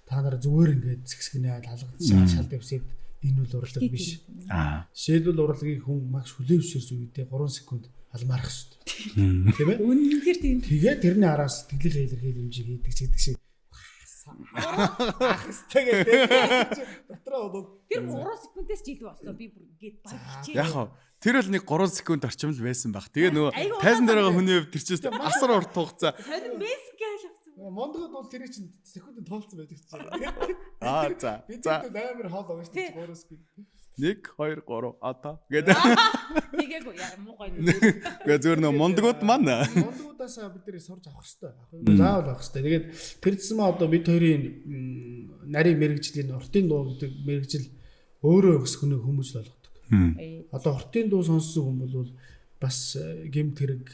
Speaker 1: та нар зүгээр ингээд зэгсгэнээ алгадаж шалд явсад энэ үл урлаг биш. Жишээлбэл урлагийг хүн маш хүлэвшэрс үедээ 3 секунд алмаарах шүү дээ. Тийм ээ?
Speaker 3: Үнэхээр тийм.
Speaker 1: Тэгээд тэрний араас сэтгэлийн илэрхийлэл хэмжээг хийдэг ч гэдэг шиг ахстэйгээ дотроо бол
Speaker 3: тэр 3 секундээс ч илүү болсон би бүр гээд баярчээ.
Speaker 2: Яг тэр бол нэг 3 секунд орчим л байсан баг. Тэгээ нөгөө тайзан дээр байгаа хүний хувьд тэр чинь асар урт хугацаа.
Speaker 3: Харин мескэл авсан.
Speaker 1: Мондгод бол тэр чинь секундэд тоолцсон байдаг чинь.
Speaker 2: За.
Speaker 1: Бид бол амар хоол байгаа шүү дээ 3 секунд.
Speaker 2: 1 2 3 ата гэдэг.
Speaker 3: Тэгээгүй яа муу гоё.
Speaker 2: Гэ зөвөр нөө мондгууд маань.
Speaker 1: Мондгуудаас бид нэр сурж авах хэрэгтэй. Заавал авах хэрэгтэй. Тэгээд тэр зэсмээ одоо бид хоёрын нарийн мэрэгжлийн уртын дуу гэдэг мэрэгжил өөрөө өс хүнийг хүмүүжл болгодог. Одоо уртын дуу сонссон хүн бол бас гэмт хэрэг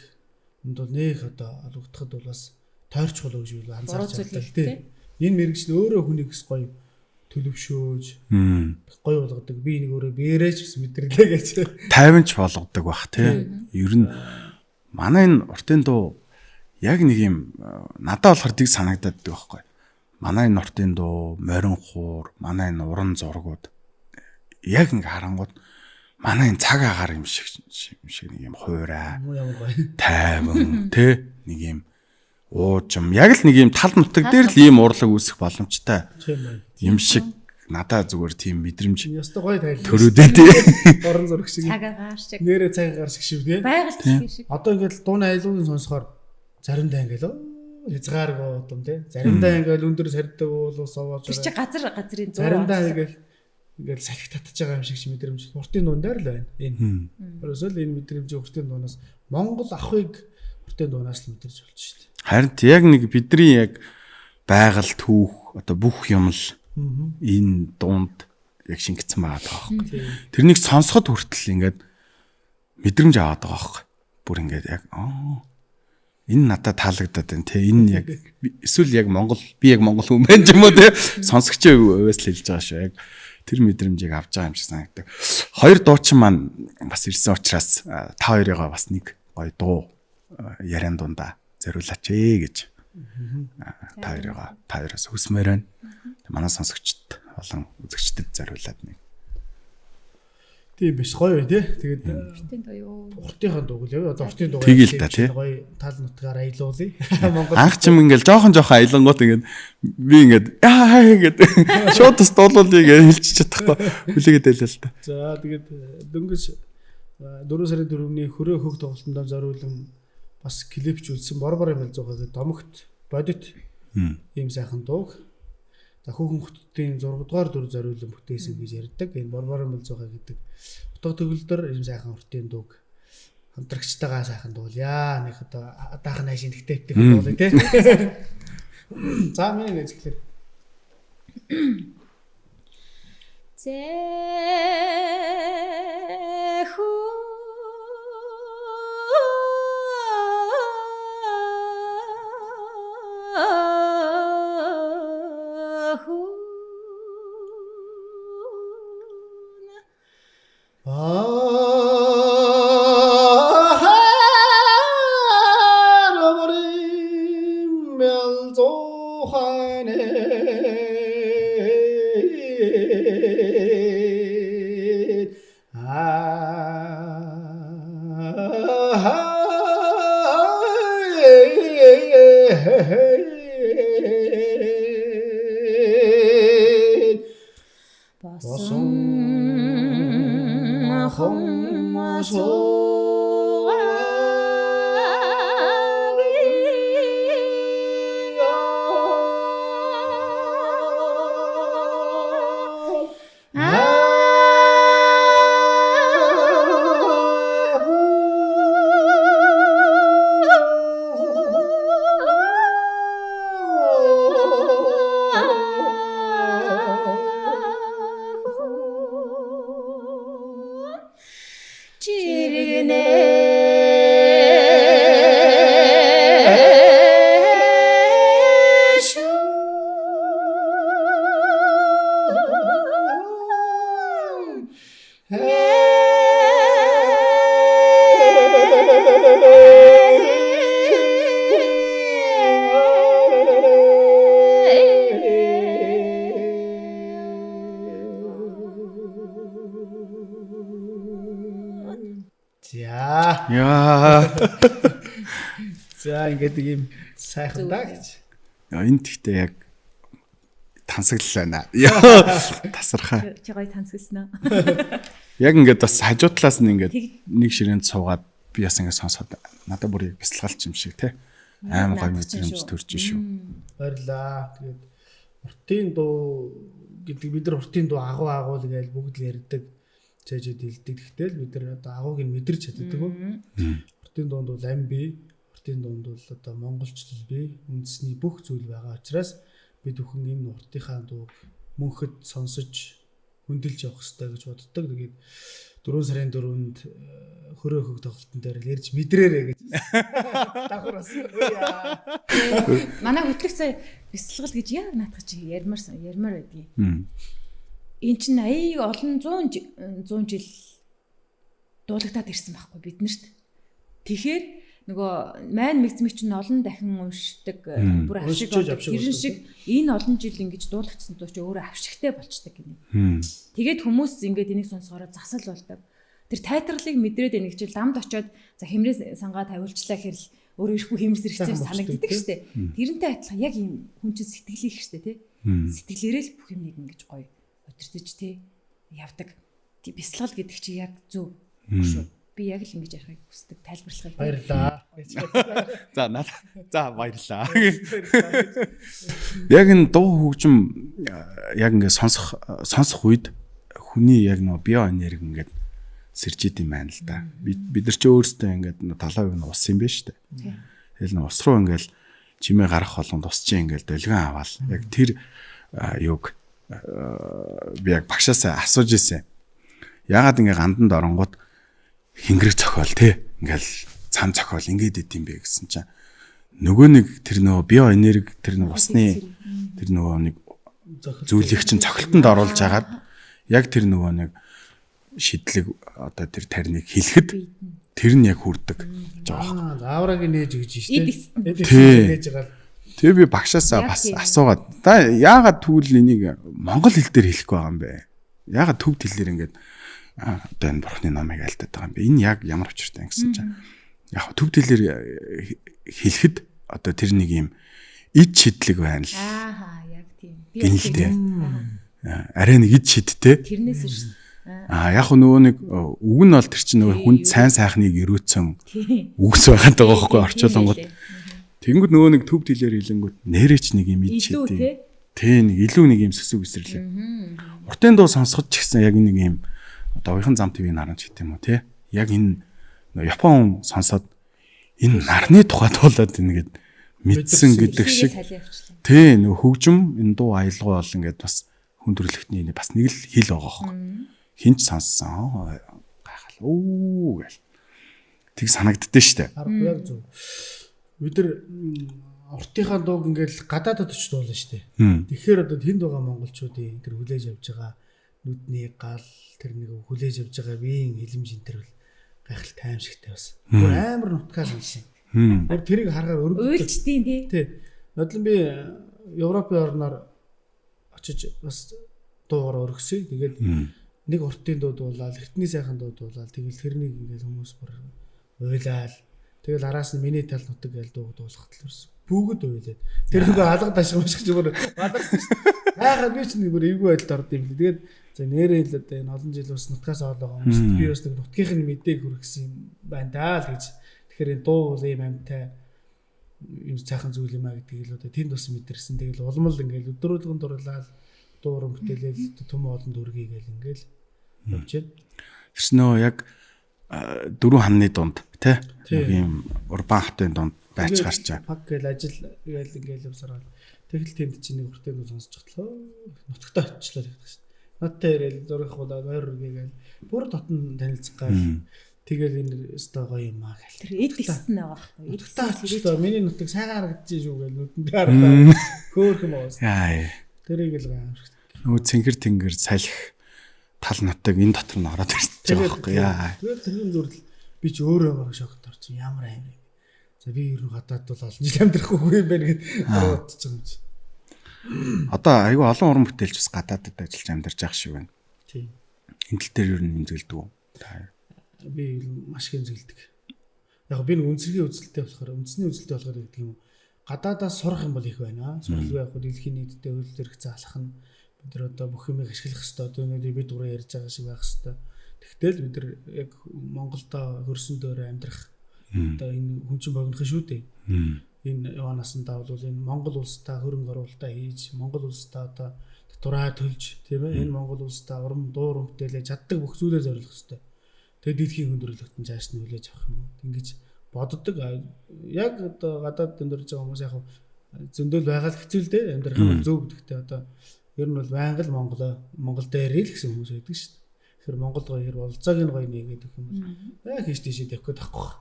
Speaker 1: энд бол нэх одоо алгадахад бол бас тойрчгол гэж үл анзаарч байна тийм. Энэ мэрэгжил өөрөө хүнийг бас гоё төлөвшөөж гоё болгодог. Би нэг өөрөө биерэж бас мэдрэлээ гэж
Speaker 2: 50 ч болгодог бах тий. Ер нь манай энэ уртын дуу яг нэг юм надад болохоор тийг санагдаад байдаг байхгүй. Манай энэ уртын дуу, морин хуур, манай энэ уран зургууд яг ингээ харангууд манай энэ цаг агаар юм шиг нэг юм хуурай. Тайван тий нэг юм уужим яг л нэг юм тал нутаг дээр л ийм урлаг үүсэх боломжтой. Юм шиг надаа зүгээр тийм мэдрэмж.
Speaker 1: Яста гоё тайлбар.
Speaker 2: Төрөөдөө тий.
Speaker 1: Орон зураг шиг.
Speaker 3: Цаг агаар шиг.
Speaker 1: Нэрээ цаг агаар шиг тий.
Speaker 3: Байгаль шиг.
Speaker 1: Одоо ингээл дууны аялуулын сонсохоор заримдаа ингээл хязгааргүй удам тий. Заримдаа ингээл өндөр сардаг уулуу совоож
Speaker 3: Тэр чи газрын зураг.
Speaker 1: заримдаа ингээл салхи татж байгаа юм шиг мэдрэмж. Уртын дуун дээр л байна. Энэ. Өөрөөсөө л энэ мэдрэмжийг уртын дуунаас Монгол ахыг уртын дуунаас л мэдэрч болж шүү дээ.
Speaker 2: Харин яг нэг бидний яг байгаль түүх одоо бүх юм л энэ дунд яг шингэсэн байгаа байхгүй. Тэрнийг сонсоход хүртэл ингээд мэдрэмж аваад байгаа байхгүй. Бүр ингээд яг энэ надад таалагдаад байна те. Энэ яг эсвэл яг Монгол би яг Монгол хүн байна ч юм уу те. Сонсогчийн хувьас л хэлж байгаа шүү. Яг тэр мэдрэмжийг авч байгаа юм шиг санагдав. Хоёр дуучин маань бас ирсэн учраас та хоёрыгаа бас нэг гоё дуу яриан дундаа зориулаач гэж та хоёроос хүсмээр байна. Манай сонсогчд болон үзэгчдэд зориулаад нэг. Тийм биш гоё тий. Тэгээд
Speaker 3: Уртын дуу юу?
Speaker 1: уртынхаа дууг л одоо уртын дууг гоё тал нутгаар аялуулъя. Монгол
Speaker 2: анх чим ингээл жоохон аялангууд ингээд би ингээд ингээд шууд тус дуулуулъя гэж хэлчих чадахгүй хүлээгээд байлаа л та.
Speaker 1: За тэгээд дөнгөж 4 сарын 4-ний хөрөө хөх тоглолтонд зориулсан бас клипч үлдсэн бор юм л зугаа гэдэг домогт бодит ийм сайхан дууг. За хүүхэн хотын 6 дугаар дүр зориулсан бүтээсэн гэж ярьдаг. Энэ бор юм л зугаа гэдэг утга төгөлдөр ийм сайхан уртын дууг хамтрагчтайгаа сайхан дуулъя. Нэг одоо даах найшин тэгтээ дуулъя тий. За миний нэг зөвлөр.
Speaker 2: Яа.
Speaker 1: За ингээд ийм сайхан даа гэж.
Speaker 2: Энэ тэгтээ яг тансаглал байна. Яа. Тасархаа.
Speaker 3: Чи гоё тансгалсан уу?
Speaker 2: Яг ингээд бас хажуу талаас нь ингээд нэг ширээнд суугаад би бас ингээд сонсоод надад бүр яг бясалгалч юм шиг те. Аим гоё мэдрэмж төрж шүү.
Speaker 1: Баярлаа. Тэгээд уртын дуу гэдэг бид нар уртын дуу агуу гэж бүгд л ярьдаг. Цаажид хэлдэг. Тэгтэл бид нар одоо агууг нь мэдэрч чаддаг. Уртын дуунд бол ам бий, уртын дуунд бол одоо монголчлал бий, үндэсний бүх зүйл байгаа учраас бид бүхэн энэ уртынхаа дууг мөнхөд сонсож хөндлөж явах хэрэгтэй гэж боддог. Тэгээд 4 сарын 4-нд хөрөө хөг тоглолтын дээр л ярьж мэдрээрэй гэж. Давхар бас.
Speaker 3: Манай хөтлөгч сая бясалгал гэж яг наатах чи ярмаар байдгийг. Энд чинь аяыг олон 100 жил дуулагдаад ирсэн байхгүй биднэрт. Тэгэхээр нөгөө майн мэгзмэг чинь олон дахин уншдаг бүр авшиг болдог. Тэрэн шиг энэ олон жил ингэж дуулагдсан дуу чи өөрөө авшигтай болчдаг гинэ. Тэгээд хүмүүс ингэж энийг сонсохоор засал болдог. Тэр тайтралыг мэдрээд энийг чи ламд очиод за хэмрээ сангаа тавиулчлаа гэхэл өөрөө ирэхгүй хэмрээс ирэхцээр санагддаг штэ. Тэрнтэй адилхан яг ийм хүн чинь сэтгэлийг штэ тий. Сэтгэлээрээ л бүх юмыг ингэж гоё өдөртөж тий явдаг. Бясалгал гэдэг чи яг зөв шүү. Би яг л ингэж ярихыг хүсдэг, тайлбарлахыг.
Speaker 1: Баярлаа.
Speaker 2: За баярлаа. Яг энэ дуу хөгжим яг ингээд сонсох үед хүний яг нөө биоэнерги ингээд сэрж идэм байна л да. Бид нар ч өөрсдөө ингээд 70% нь ус юм байна шүү дээ. Тэгэл нөө ус руу ингээд чимээ гарах болгонд ус чинь ингээд долгион аваад яг тэр юг би яг багшаасаа асууж ирсэн. Яагаад ингээд ганданд оронгууд хингэрэг цохиол те ингээл цам цохиол ингээд идэм бэ гэсэн чинь нөгөө нэг тэр нөгөө биоэнерги тэр нэг усны тэр нөгөө нэг зүйлийг чинь цохилтонд оруулж агаад яг тэр нөгөө нэг шидлэг одоо тэр тарныг хэлэхэд тэр нь яг хүрдэг гэж байгаа.
Speaker 1: Аавраг нээж өгч штэ.
Speaker 2: Нээж байгаа. Тэгээ би багшаасаа бас асуугаад та яагаад тэгвэл энийг монгол хэл дээр хэлэхгүй байгаа юм бэ? Яагаад төв хэлээр ингээд одоо энэ бурхны номыг альтаад байгаа юм бэ? Энэ яг ямар учиртай гэсэн чинь яг төв хэлээр хэлэхэд одоо тэр нэг юм ид шидлэг байна л.
Speaker 3: Яг тийм.
Speaker 2: Гинэлтэй. Арай нэг ид шидтэй.
Speaker 3: Тэрнээс шүү.
Speaker 2: Яг нөгөө нэг үг нь бол тэр чинь нөгөө хүнд сайн сайхныг өрөөцөн үгс байгаад байгаа байхгүй орчуулангууд. Тэгэнгүүт нөгөө нэг төв хэлээр хэлэнгүүт нэрээч нэг юм ид шидтэй. Тэ нэг илүү нэг юм сүсэг үсрэрлээ. Уртын дуу сонсоход ч гэсэн яг нэг юм одоо уяхан зам ТV-г харанч гэдэг юм уу те. Яг энэ Япон сонсоод энэ нарны тухай туулаад ингээд мэдсэн гэдэг шиг. Тэ нөгөө хөгжим энэ дуу аялгаа бол ингээд бас хүн төрөлхтний бас нэг л хэл байгаа хөөхгүй. Хинч сонссон гайхал оо гэл. Тэг санагддээ штэ.
Speaker 1: Яг зөв. Бид нар уртынхаа дууг ингээд гадаадд очиж дуулна штэ. Тэгэхээр одоо тэнд байгаа монголчуудын тэр хүлээж авч байгаа нүдний гал тэр нэг хүлээж авж байгаа биеийн хилэмж энэ төр гайхал таймшигтай бас. Бүр амар нутгаа сонсон. Бүр тэрийг харахаар
Speaker 3: уйлчдیں тий.
Speaker 1: Тий. Нодлон би Европын орноор очиж бас дуугаар өргөсөй. Тэгээд нэг уртын дуу дуулаад, эртний сайхан дуу дуулаад тэгэл тэрнийг ингээд хүмүүс бүр уйлаал. Тэгэл араас нь миний тал нутаг гээл дуу дуулахад л ерөөс бүгд уйлаад. Тэр нэг алга ташгамш гэж бүр бадарсан шүү дээ. Хайхад би ч нэг бүр эвгүй байдалд орд юм. Тэгээд за нэрээ л одоо энэ олон жил ус нутгаас оолоо хүмүүст би бас нэг нутгийнхын мэдээг хүргэсэн юм байна даа л гэж. Тэгэхээр энэ дуу бол ийм амьтай юм цаахан зүйл юм а гэдгийг л одоо тэнд бас мэдэрсэн. Тэгэл улмал ингээл өдрөөлгөн дурлаад дууран бүтээлэл төм олонд өргөе гэл ингээл явж байна.
Speaker 2: Тэрс нөө яг дөрвөн хамны дунд тий ийм урбан хотын дунд байч гарчаа.
Speaker 1: Пак гэл ажил гээл ингээл явсараад тэгэл тэнд чинь нэг уртын дуу сонсож хтлоо нутагтаа очлоо гэдэг шүү. Надтай ирээл зурх болоод ойр үргээгээл бүр дотн танилцах гал тэгэл энэ өстой гоё юм аа гэл.
Speaker 3: Тэр эд эстэн байгаа байхгүй.
Speaker 1: Нутагтаа очлоо миний нутаг сайхан харагдаж шүү гэл нүдэнд хараад хөөх юм уус. Тэрийг л гайхав.
Speaker 2: Нөгөө цэнхэр тэнгэр салхи тал нутаг энэ дотор нь ороод ирж байгаа байхгүй яа.
Speaker 1: Тэгэл тэрний зүрл би ч өөрөө баг шокт орсон ямар аим юм. За би ер нь гадаад бол олон жил амьдрахгүй юм байна гэд бодож байгаа юм чи.
Speaker 2: Одоо айгүй олон уран бүтээлч бас гадаадд ажиллаж амьдарч байгаа шиг байна.
Speaker 1: Тийм.
Speaker 2: Энэ тал дээр ер нь имзгэлдэг үү?
Speaker 1: Би маш их имзгэлдэг. Яг би нэг үнцэргийн үзэлтэй болохоор үндэсний үзэлтэй болохоор гэдэг юм. Гадаадаас сурах юм бол их байна. Суралгүй яг дэлхийн нийтэд хөл зэрэг заалах нь бид нар одоо бүх юмыг ашиглах хэрэгтэй. Одоо өнөөдөр бид гурав ярьж байгаа шиг байх хэрэгтэй. Тэгтэл бид нар яг Монголдо хөрсөн дөөрэ амьдрах одоо энэ хүн чинь богинох шүү дээ. Энэ яванаасандаа бол энэ Монгол улстай хөрөнгө оруулалтаа хийж Монгол улстай одоо дураа төлж тийм ээ энэ Монгол улстай урам дуур өмтөлөө чаддаг бүх зүйлээ зориулах хэрэгтэй. Тэгээд дэлхийн хөндрөлтөнд цааш нь хүлээж авах юм. Ингэж боддог. Яг одоо гадаад дэмжиж байгаа хүмүүс яг зөндөл байгаа л хэцүү л дээ. Амьдрах нь зөв гэдэгтэй одоо ер нь бол байнга л Монгол дээр л гэсэн хүмүүс байдаг шүү дээ. Тэгэхээр Монгол гоё хэр болцоог нь гоё нэгээд өгөх юм бол яг хийж тийшээ тавих гээд тахгүй.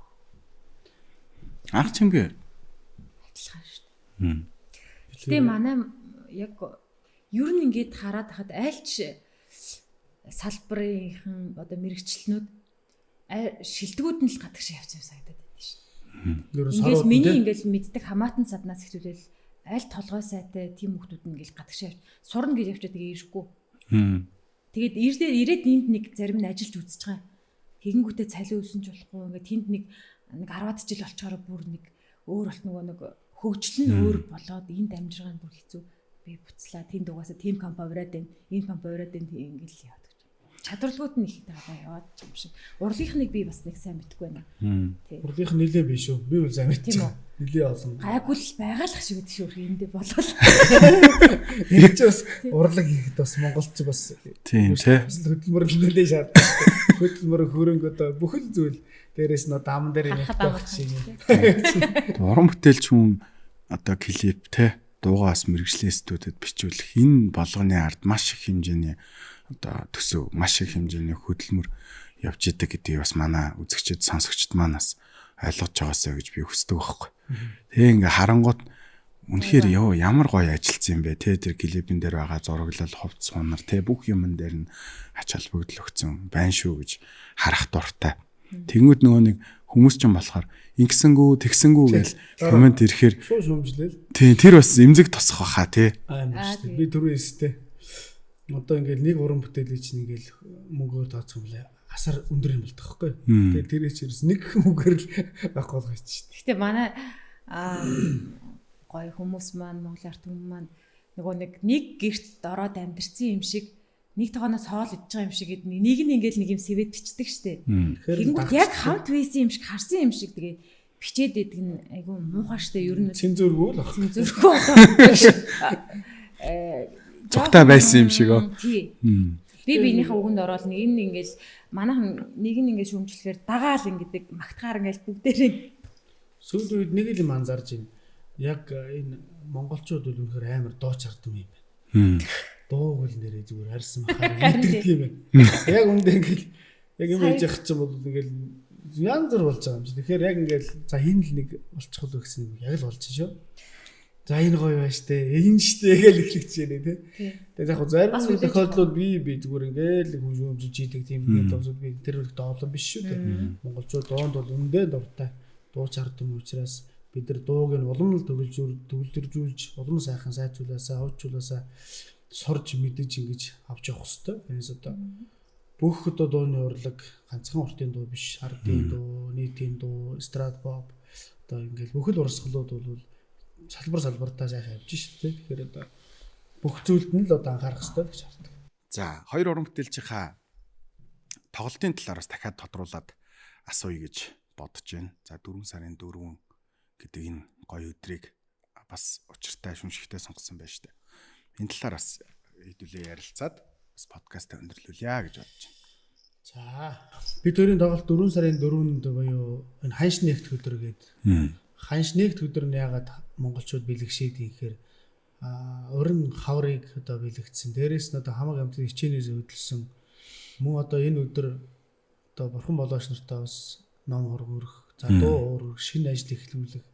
Speaker 2: Анх чимгээ
Speaker 3: Адилхан шүү дээ. Гэтэ манай яг ер нь ингээд хараад хахад айлч салбарынхан одоо мэрэгчлэнүүд шилдэгүүд нь л гадагш явж санагдаад байдаг шүү дээ. Ингээд миний ингээд мэддэг хамаатан саднаас ихтүүлэл аль толгой сайтай тийм хүмүүсд нь ингээд гадагш явж сурна гэж явчаа тэгээ ирэхгүй. Тэгээд ирээд энд нэг зарим нь ажиллаж үзэж байгаа. Тэгэнгүүтээ цалин өсөнж болохгүй ингээд тэнд нэг 10-аад жил болчоор бүр нэг өөр болт нэг хөгжил нь өөр болоод энд амжиргаа нь бүр хэцүү. Би буцлаа тэнд угаасаа team компани ураад байна. Энэ компани ураад байна ингээл яваад гэж. Чадварлууд нь их тагаа яваад юм шиг. Урлагийнхныг би бас нэг сайн мэдгүй байна.
Speaker 1: Тий. Урлагийнх нь нилээ биш үү? Би үл сайн мэдчихэв. Нилээ олон.
Speaker 3: Гайгүй л байгаалах шиг байдаг шүү эндээ болол.
Speaker 1: Энэ ч бас урлаг хийхэд бас монголч бас
Speaker 2: тийм тий.
Speaker 1: Хөдөлмөр нилээ шаарддаг. Хөдөлмөр хөрөнгө одоо бүхэл зүйл дээрээс нь дамн дээр явах шиг.
Speaker 2: Уран бүтээлч хүн одоо клип тий дуугаас мэрэгжлийн студиуд бичүүлэх энэ болгоны ард маш их хэмжээний одоо төсөв маш их хэмжээний хөдөлмөр явж идэг гэдгийг бас манай үзэгчид сонсогчд манаас ойлгож байгаасаа гэж би хүсдэг байхгүй. Тэгээ ингээ харангуут үнэхээр ямар гоё ажилтсан юм бэ те тэр клипэн дээр байгаа зураглал хувц сунар те бүх юмн дээр нь ач холбогдол өгсөн байна шүү гэж харах дуртай. Тэнгүүд нөгөө нэг хүмүүс ч юм болохоор ингэсэнгүү тэгсэнгүү гэж комент ирэхээр
Speaker 1: шууд шүмжлээл.
Speaker 2: Тийм тэр бас эмзэг тосох баха тий.
Speaker 1: Би түрүү эстэй. Одоо ингээл нэг уран бүтээлээ чинь ингээл мөнгөөр тооцох юм лээ. Асар өндөр юм бол тоххой. Тэгээд тэр чирс нэг мөнгөөр л байхгүй болгож чинь.
Speaker 3: Гэтэ манай гоё хүмүүс маань Монголын ард түмэн маань нөгөө нэг гэрт ороод амьдэрсэн юм шиг нэг тохоноос хоол идж байгаа юм шиг нэг нь ингээл нэг юм сэвэдчихдэг штэ. Тэгэнгүүт яг хамт байсан юм шиг харсан юм шиг тэгээ бичээд идэг нь айгүй муухай штэ ер нь.
Speaker 1: Цензургүй л баг.
Speaker 3: Цензургүй одоо.
Speaker 2: Цогтой байсан юм шиг оо.
Speaker 3: Тий. Би биенийхээ үгэнд ороод нэг нь ингээл манайхан нэг нь ингээд шүүмжлэхээр дагаал ингээд магтахаар ингээд бүгдээрээ
Speaker 1: сүүлийн үед нэг л юм анзаарж байна. Яг энэ монголчууд бол үнэхээр амар дооч ардсан юм байна. Дууг л нэрээ зүгээр арьсан махаар мэдэрдэг юм байна. Яг үндэ ингээл яг юм хийж явах чинь бол ингээл янз бүр болж байгаа юм чи. Тэгэхээр яг ингээл за хин л нэг болчихвол гэсэн юм яг л болж шүү. За энэ гоё байна штэ. Энэ штэ гэж эхлэгч яанэ тий. Тэгээд яг зарим нэг тохиолдлууд би зүгээр ингээл хүн шүүмжиж идэг тийм нэг тосод би тэр их доолон биш шүү дээ. Монголчууд доонд бол үндэ дуртай. Дууч ардсан учраас бид нар дууг нь улам л төвлөржүүлж улам сайхан сайжруулаасаа хөгжүүлаасаа сурж мэдэж ингэж авч явах хэрэгтэй. Энэс одоо бүх одоо дууны урлаг ганцхан уртын дуу биш, ардын дуу, нийтийн дуу, эстрад pop одоо ингээл бүхэл урсгалууд бол салбартаа сайхан явж шүү дээ. Тэгэхээр одоо бүх зүйлд нь л одоо анхаарах хэрэгтэй гэж хардаг.
Speaker 2: За, хоёр уран бүтээлчийнхаа тоглолтын талаараас дахиад тодруулаад асууя гэж бодож байна. За 4 сарын 4 гэдэг энэ гоё өдрийг бас учиртай шүмжигтэй сонгосон байна шүү дээ. Энэ талаар бас хэдүүлээ ярилцаад бас подкаст өндөрлүүлье гэж бодож байна.
Speaker 1: За бид хоёрын тоглолт 4 сарын 4-нд буюу энэ ханш нэгт өдөр гэдэг. Ханш нэгт өдөр нь ягаад монголчууд бэлгшээд ихээр уран хаврыг одоо бэлэгдсэн. Дээрээс нь одоо хамаг амтны хичээнээс хөдөлсөн. Мөн одоо энэ өдөр одоо бурхан болооч нартай бас ном хургөрөх, за дуу уурах, шинэ ажил эхлүүлэх.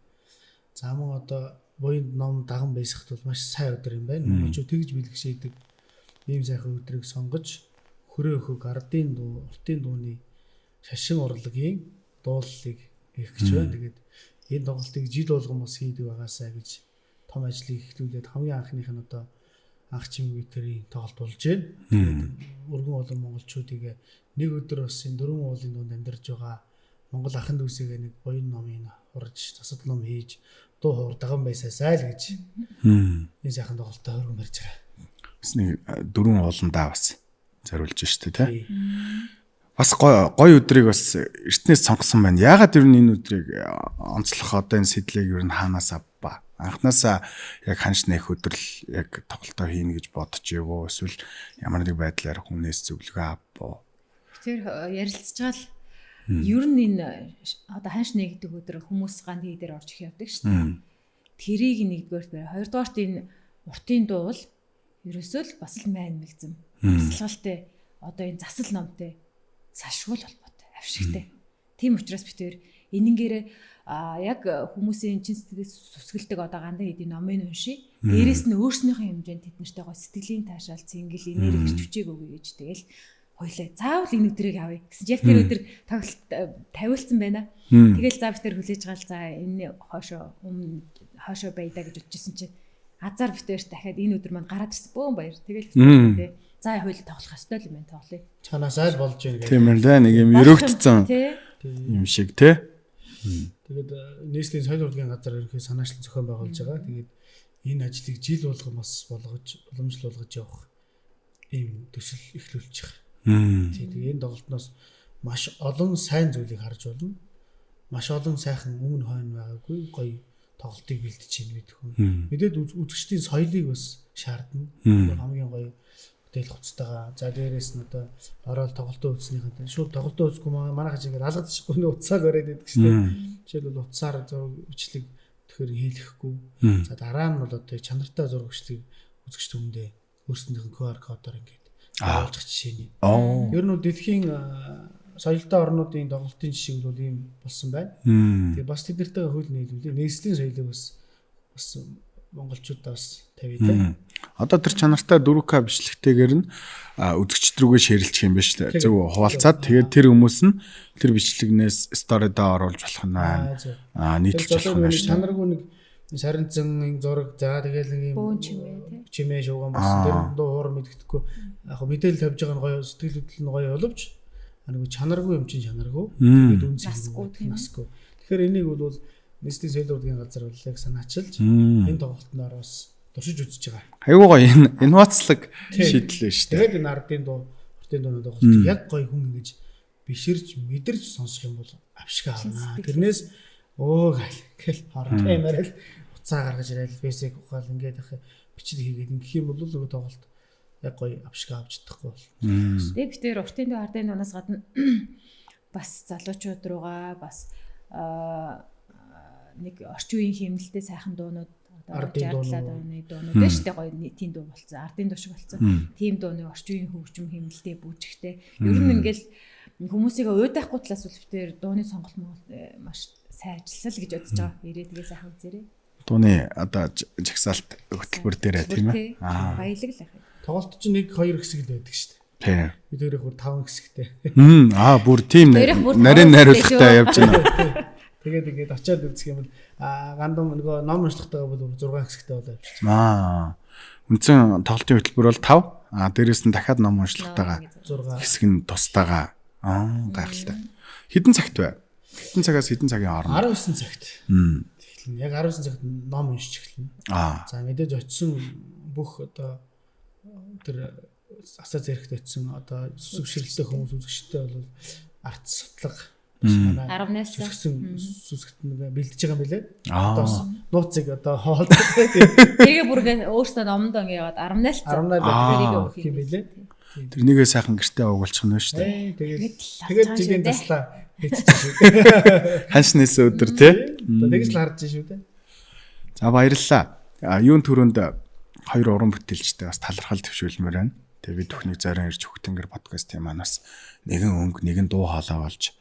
Speaker 1: За мөн одоо буйнд ном даган байсахт бол маш сайн өдөр юм байна. Монголчууд тэгж бэлгшээдэг. Ийм сайхан өдрийг сонгож хөрөө өхөг ардын дуу, уртын дууны шашин урлагийн дуулалыг хийх гэж байна. Тэгээд энэ тоглолтыг жил болгон бас хийдэг байгаасаа гэж том ажлыг эхлүүлээд хамгийн анхных нь одоо анх чимээ тэрийн тоглолт болж байна. Тэгээд өргөн олон монголчуудыг нэг өдөр бас энэ 4 уулын дунд амьдарч байгаа Монгол ахын дүүсийг нэг буян номын хурж засад ном хийж дуу хуурдаган байсаасай л гэж энэ сайхан тоглолттой хөргөн барьж байгаа.
Speaker 2: Бас нэг дөрвөн ууландаа бас зориулж штэ тий. Бас гой өдрийг бас эртнээс сонгосон байна. Яагаад ер нь энэ өдрийг онцлох одоо энэ сэтлийг ер нь хаанаас авба? Анхнаасаа яг ханш нэх өдрөл яг тоглолтоо хийнэ гэж бодож ивөө эсвэл ямар нэг байдлаар хүнээс зөвлөгөө авбаа.
Speaker 3: Тэр ярилцж байгаа л ер нь энэ одоо ханш нэг гэдэг өдөр хүмүүс ганди дээр орж их явдаг шүү дээ. Тэрийг нэгдүгээрт бай. Хоёрдугаарт энэ уртын дуу бол ерөөсөө л бас л майн мэгзэм. Бясалгалтай одоо энэ засал номтой сашгүй холбоотой авшигтай. Тийм учраас би тэр энэнгээр яг хүмүүсийн чин сэтгэлээс сүсгэлдэг одоо гандан хэдийн номын унши. Дээрээс нь өөрснийхөө хэмжээнд тэднэртэй гоо сэтгэлийн таашаал цэнгэл энерги хүчийг өгье гэж тэгэл хоёлаа заавал энэ өдрийг авъя гэсэн. Яг тэр өдөр тоглолт тавиулсан байна. Тэгэл заа битэр хүлээж гал за энэ хоошоо баядаа гэж бодчихсон чинь азар битэр дахиад энэ өдөр манд гараад ирсэн бөөн баяр. Тэгэл битэр за хоёул тоглох ёстой юм байна тоглоё.
Speaker 2: Чанаасаа л болж байна гэх. Тийм ээ да нэг юм өрөвдсөн юм шиг тий.
Speaker 1: Тэгээд нийслэлийн соёл урлагийн газар ерөнхий санаачлал зохион байгуулж байгаа. Тэгээд энэ ажлыг жил болгон бас уламжлуулж явах ийм төсөл эхлүүлж байгаа. Тэгээд энэ тоглолтноос маш олон сайн зүйлийг харж болно. Маш олон сайхан өмнө хойно байгаагүй гоё тоглолтыг бэлдэж чинь гэдэг хүн. Мэдээд үзэгчдийн соёлыг бас шаардна. Хамгийн гоё бүтээл хувцастайгаа. За дээрээс нь одоо ороод тоглолтоо үзснийхээ шууд тоглолтоо үзэхгүй манайхаж ингээд алгадчихгүй нэ уцаар бариад байдаг шүү дээ. Жишээлбэл уцаар зураг бичлэг тэгэхээр хийлэхгүй. За дараа нь бол одоо чанартай зураг бичлэг үзэгчд хүндээ өөрсдийнх нь QR кодоор ингээд оруулах жишээний. Ер нь дэлхийн соёлтой орнуудын тоглолтын жишээ бол ийм болсон байна. Тэгээ бас тэднэртэйгээ хөл нийлүүлээ. Нийслэлийн соёлыг бас монголчуудаа бас тавья.
Speaker 2: Одоо тэр чанартай 4K бичлэгтэйгээр нь үзэгчд рүүгээ шеэрлчих юм биш үү? Зөв хуваалцаад тэгээд тэр хүмүүс нь тэр бичлэгнээс сторидоо оруулж болох нь байна. Нийтэлж болох нь байна.
Speaker 1: Чанаргүй нэг сарнцэн зураг за тэгээд нэг юм чимээ шууган болсон. Тэр дуу хоор мэддэхгүй. Яг мэдээлэл тавьж байгаа нь гоё сэтгэл хөдлөл нь гоё боловч нэг чанаргүй юм чинь чанаргүй. Тэгээд үнсэхгүй насгүй. Тэгэхээр энийг бол нийслэлийн соёл урлагийн газар бол яг санаачилж энэ тоглолтноор бас туршиж үзэж байгаа.
Speaker 2: Айгуу гоё энэ инновацлог шийдэл байна шүү дээ.
Speaker 1: Тэгээд энэ ардын дуу, уртын дууны тоглолт яг гоё хүн ингэж биширж мэдэрч сонсох юм бол авшиг авна. Тэрнээс гэл хоорондоо юмарал уцаа гаргаж ирэл бэсик ухаал ингээд бичил хийгээд ингэх юм бол нөгөө тоглолт яг гоё авшиг авч чадахгүй бол.
Speaker 3: Тэгээд бид тэр уртын дуу, ардын дуунаас гадна бас залуучууд руугаа бас нэг орчин үеийн хэмнэлтэй сайхан дуунууд одоо дууны дуунууд байна шүү дээ гоё тийм дуу болсон. Ардын дуу шиг болсон. Тийм дууны орчин үеийн хөгжим хэмнэлтэй бүжигтэй. Ер нь ингээл хүмүүсийг уйдахгүй талаас үлвтээр дууны сонголт маш сайн ажилласан л гэж бодож байгаа. Ирээдүйгээ сайхан үзээрэй.
Speaker 2: Дууны одоо жагсаалт хөтөлбөр дээрээ тийм ээ.
Speaker 3: Баялаг л ахыг.
Speaker 1: Тоглолт чинь 1-2 хэсэг л байдаг шүү дээ.
Speaker 2: Тийм.
Speaker 1: Бид өөрөөр 5 хэсэгтэй.
Speaker 2: Бүр тийм нарийн найруулгатай явж байна.
Speaker 1: Тэгээд очиад үзэх юм бол гандам нөгөө ном уншлагтайгаа бол 6 хэсэгтэй болоо явчих.
Speaker 2: Үндсэн тоглолтын хөтөлбөр бол 5. Дээрээс нь дахиад ном уншлагтайгаа 6 хэсэг нь тусдаагаа. Гайхалтай. Хэдэн цагт вэ? Хэдэн цагаас хэдэн цагийн хооронд?
Speaker 1: 19 цагт. Яг 19 цагт ном уншиж эхэлнэ. За мэдээж очисон бүх одоо тэр асаа зэрэгт очисон одоо зөвшөрлөлтэй хүмүүс үзэгчтэй бол арт судлага
Speaker 3: 18-аас
Speaker 1: сүсгт бэлдэж байгаа юм билээ. Одоо нууцыг одоо хоол.
Speaker 3: Тэгээ бүргээ өөрсдөө номонд ингээд 18-аас тэрийг өгөх юм
Speaker 2: билээ. Тэрнийгээ сайхан гэртээ өгүүлчих нь шүү дээ.
Speaker 1: Тэгээд жилийн таслаа хийчих шүү.
Speaker 2: Ханшнээс өдөр тий.
Speaker 1: Тэгж л харж шүү дээ.
Speaker 2: За баярлалаа. Юун төрөнд 2 уран бүтээлчтэй бас талархал төвшүүлмээр байна. Тэгээ бид бүхнийг зорин ирж хөгтөнгөр подкастын манаас нэгэн өнгө нэгэн дуу хоолой болж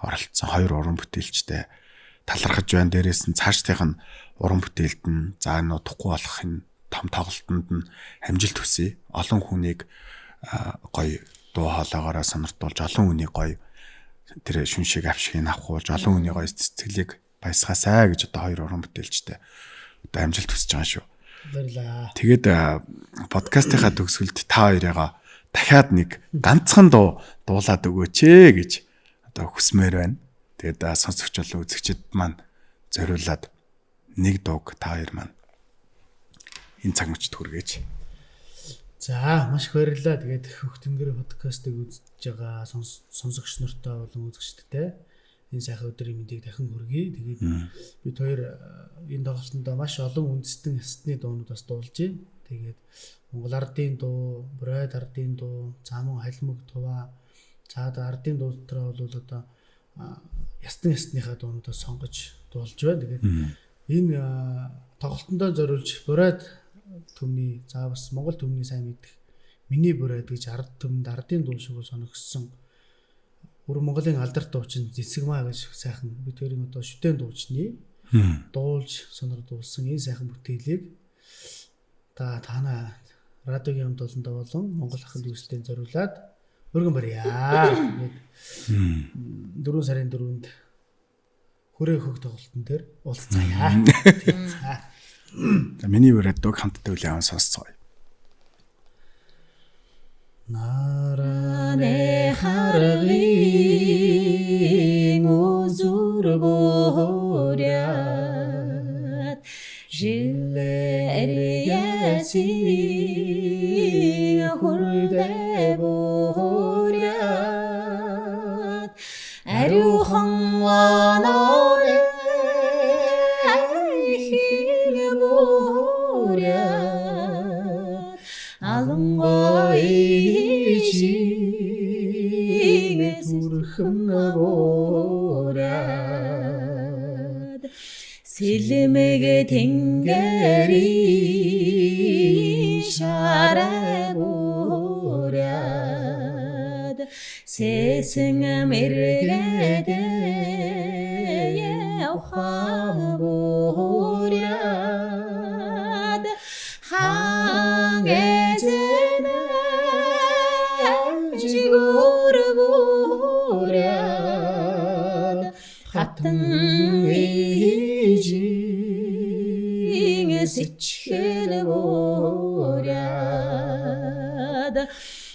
Speaker 2: оролцсон 2 уран бүтээлчтэй талархаж байна. Дээрээс нь цаашдынх нь уран бүтээлд нь за нутахгүй болох энэ том тоглолтод нь амжилт хүсье. Олон хүнийг гоё дуу хоолойгоор сониртуулж, олон хүнийг гоё тэр шүншиг авшигыг авахуулж, олон хүнийг гоё цэцгэлийг баясгаасай гэж одоо 2 уран бүтээлчтэй одоо амжилт хүсэж байгаа шүү.
Speaker 1: Баярлалаа.
Speaker 2: Тэгээд подкастынхаа төгсгөлд та хоёрыгаа дахиад нэг ганцхан дуу дуулаад өгөөч ээ гэж одоо хүсмээр байна. Тэгээд сонсогч болон үзэгчид маань зориулаад нэг дууг та хоёр маань энэ цаг мөчид хүргээж.
Speaker 1: За маш их баярлалаа. Тэгээд Хөхтөнгөр подкастыг үзэж байгаа сонсогч нартай болон үзэгчдтэй энэ сайхан өдрийн мэндийг дахин хүргэе. Тэгээд бид хоёр энэ тоглолтонд маш олон үндэстэн ясны дуунууд бас дуулж байна. Тэгээд Монгол ардын дуу, Брайд ардын дуу, Замун халимаг туваа, цаад ардын дуу дотроо бол одоо ясныхаа дуунуудаа сонгож дуулж байна. Тэгээд энэ тоглолтондоо зориулж Брайд төмний за бас Монгол төмний сайн мэдэх миний Брайд гэж ард төмөнд ардын дуу шиг соногссон бүр Монголын алдарт дуучин Зэсэгмаа гэж сайхан бид хоёрын одоо шүтэн дуучны дуулж сонирдуулсан энэ сайхан бүтээлийг танаа радиогийн хамтолондоо болон Монгол ахын дүүстэй зориулаад өргөн барьяа. Тэгээд 4 сарын 4-нд хүрээ хөх тоглолтын дээр уулзцаая.
Speaker 2: За миний Брайд дууг хамтдаа үл яван сонсцгоё.
Speaker 3: Наране харгийн үзүр бохорят жилэряси хурдэ бохорят арухан ваноре бохорят алангой турхан борят сэлмэг тэнгэрийн шараа борят сэсэн мэргэдэ явхан борят хангэзэнэ жигур борят хатан ижин сичхэл борят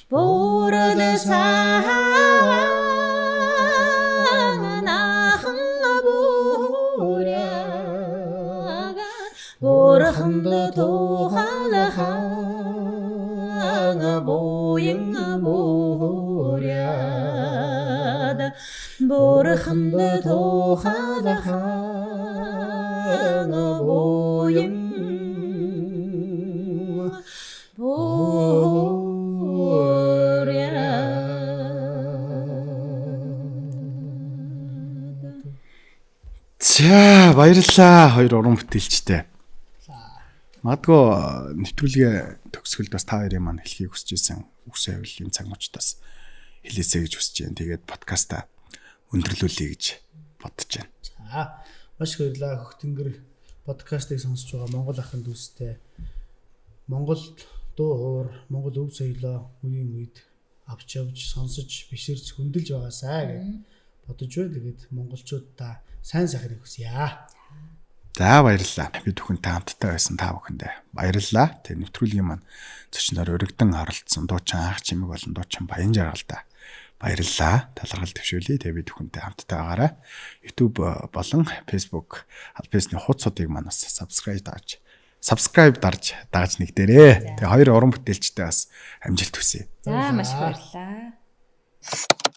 Speaker 3: бород саанахан борят борханд тухалхан боин борят борханд тухалхан боин
Speaker 2: За баярлалаа хоёр уран бүтээлчтэй. Магадгүй нэвтрүүлгээ төгсгөлд бас та хоёрын маань хэлхийг хүсэж исэн үгс авилын цаг мөчтөөс хэлээсэй гэж хүсэж байна. Тэгээд подкастаа өндөрлүүлье гэж бодож байна.
Speaker 1: За маш их баярлалаа Хөхтөнгөр подкастыг сонсож байгаа Монгол ахын дүүстэй Монгол дуу хоор, Монгол өв соёлоо үеийн үед авч явж сонсож биширж хөндлөж байгаасаа гэж бодож байна. Тэгээд монголчуудаа сайн сайхныг хүсье.
Speaker 2: За баярлалаа. Бид бүхэнтэй хамтдаа байсан та бүхэндээ баярлалаа. Тэгээ нэвтрүүлгийн маань зочноор өргөдөн оролцсон дуучин Ах чимэг болон дуучин Баян жаргалтай баярлалаа. Талархал төвшүүлье. Тэгээ бид бүхэнтэй хамтдаа байгаарай. YouTube болон Facebook албасны хуудсуудыг манаас subscribe дарж нэгдээрээ. Тэгээ хоёр уран бүтээлчтэй бас амжилт хүсье.
Speaker 3: За маш их баярлалаа.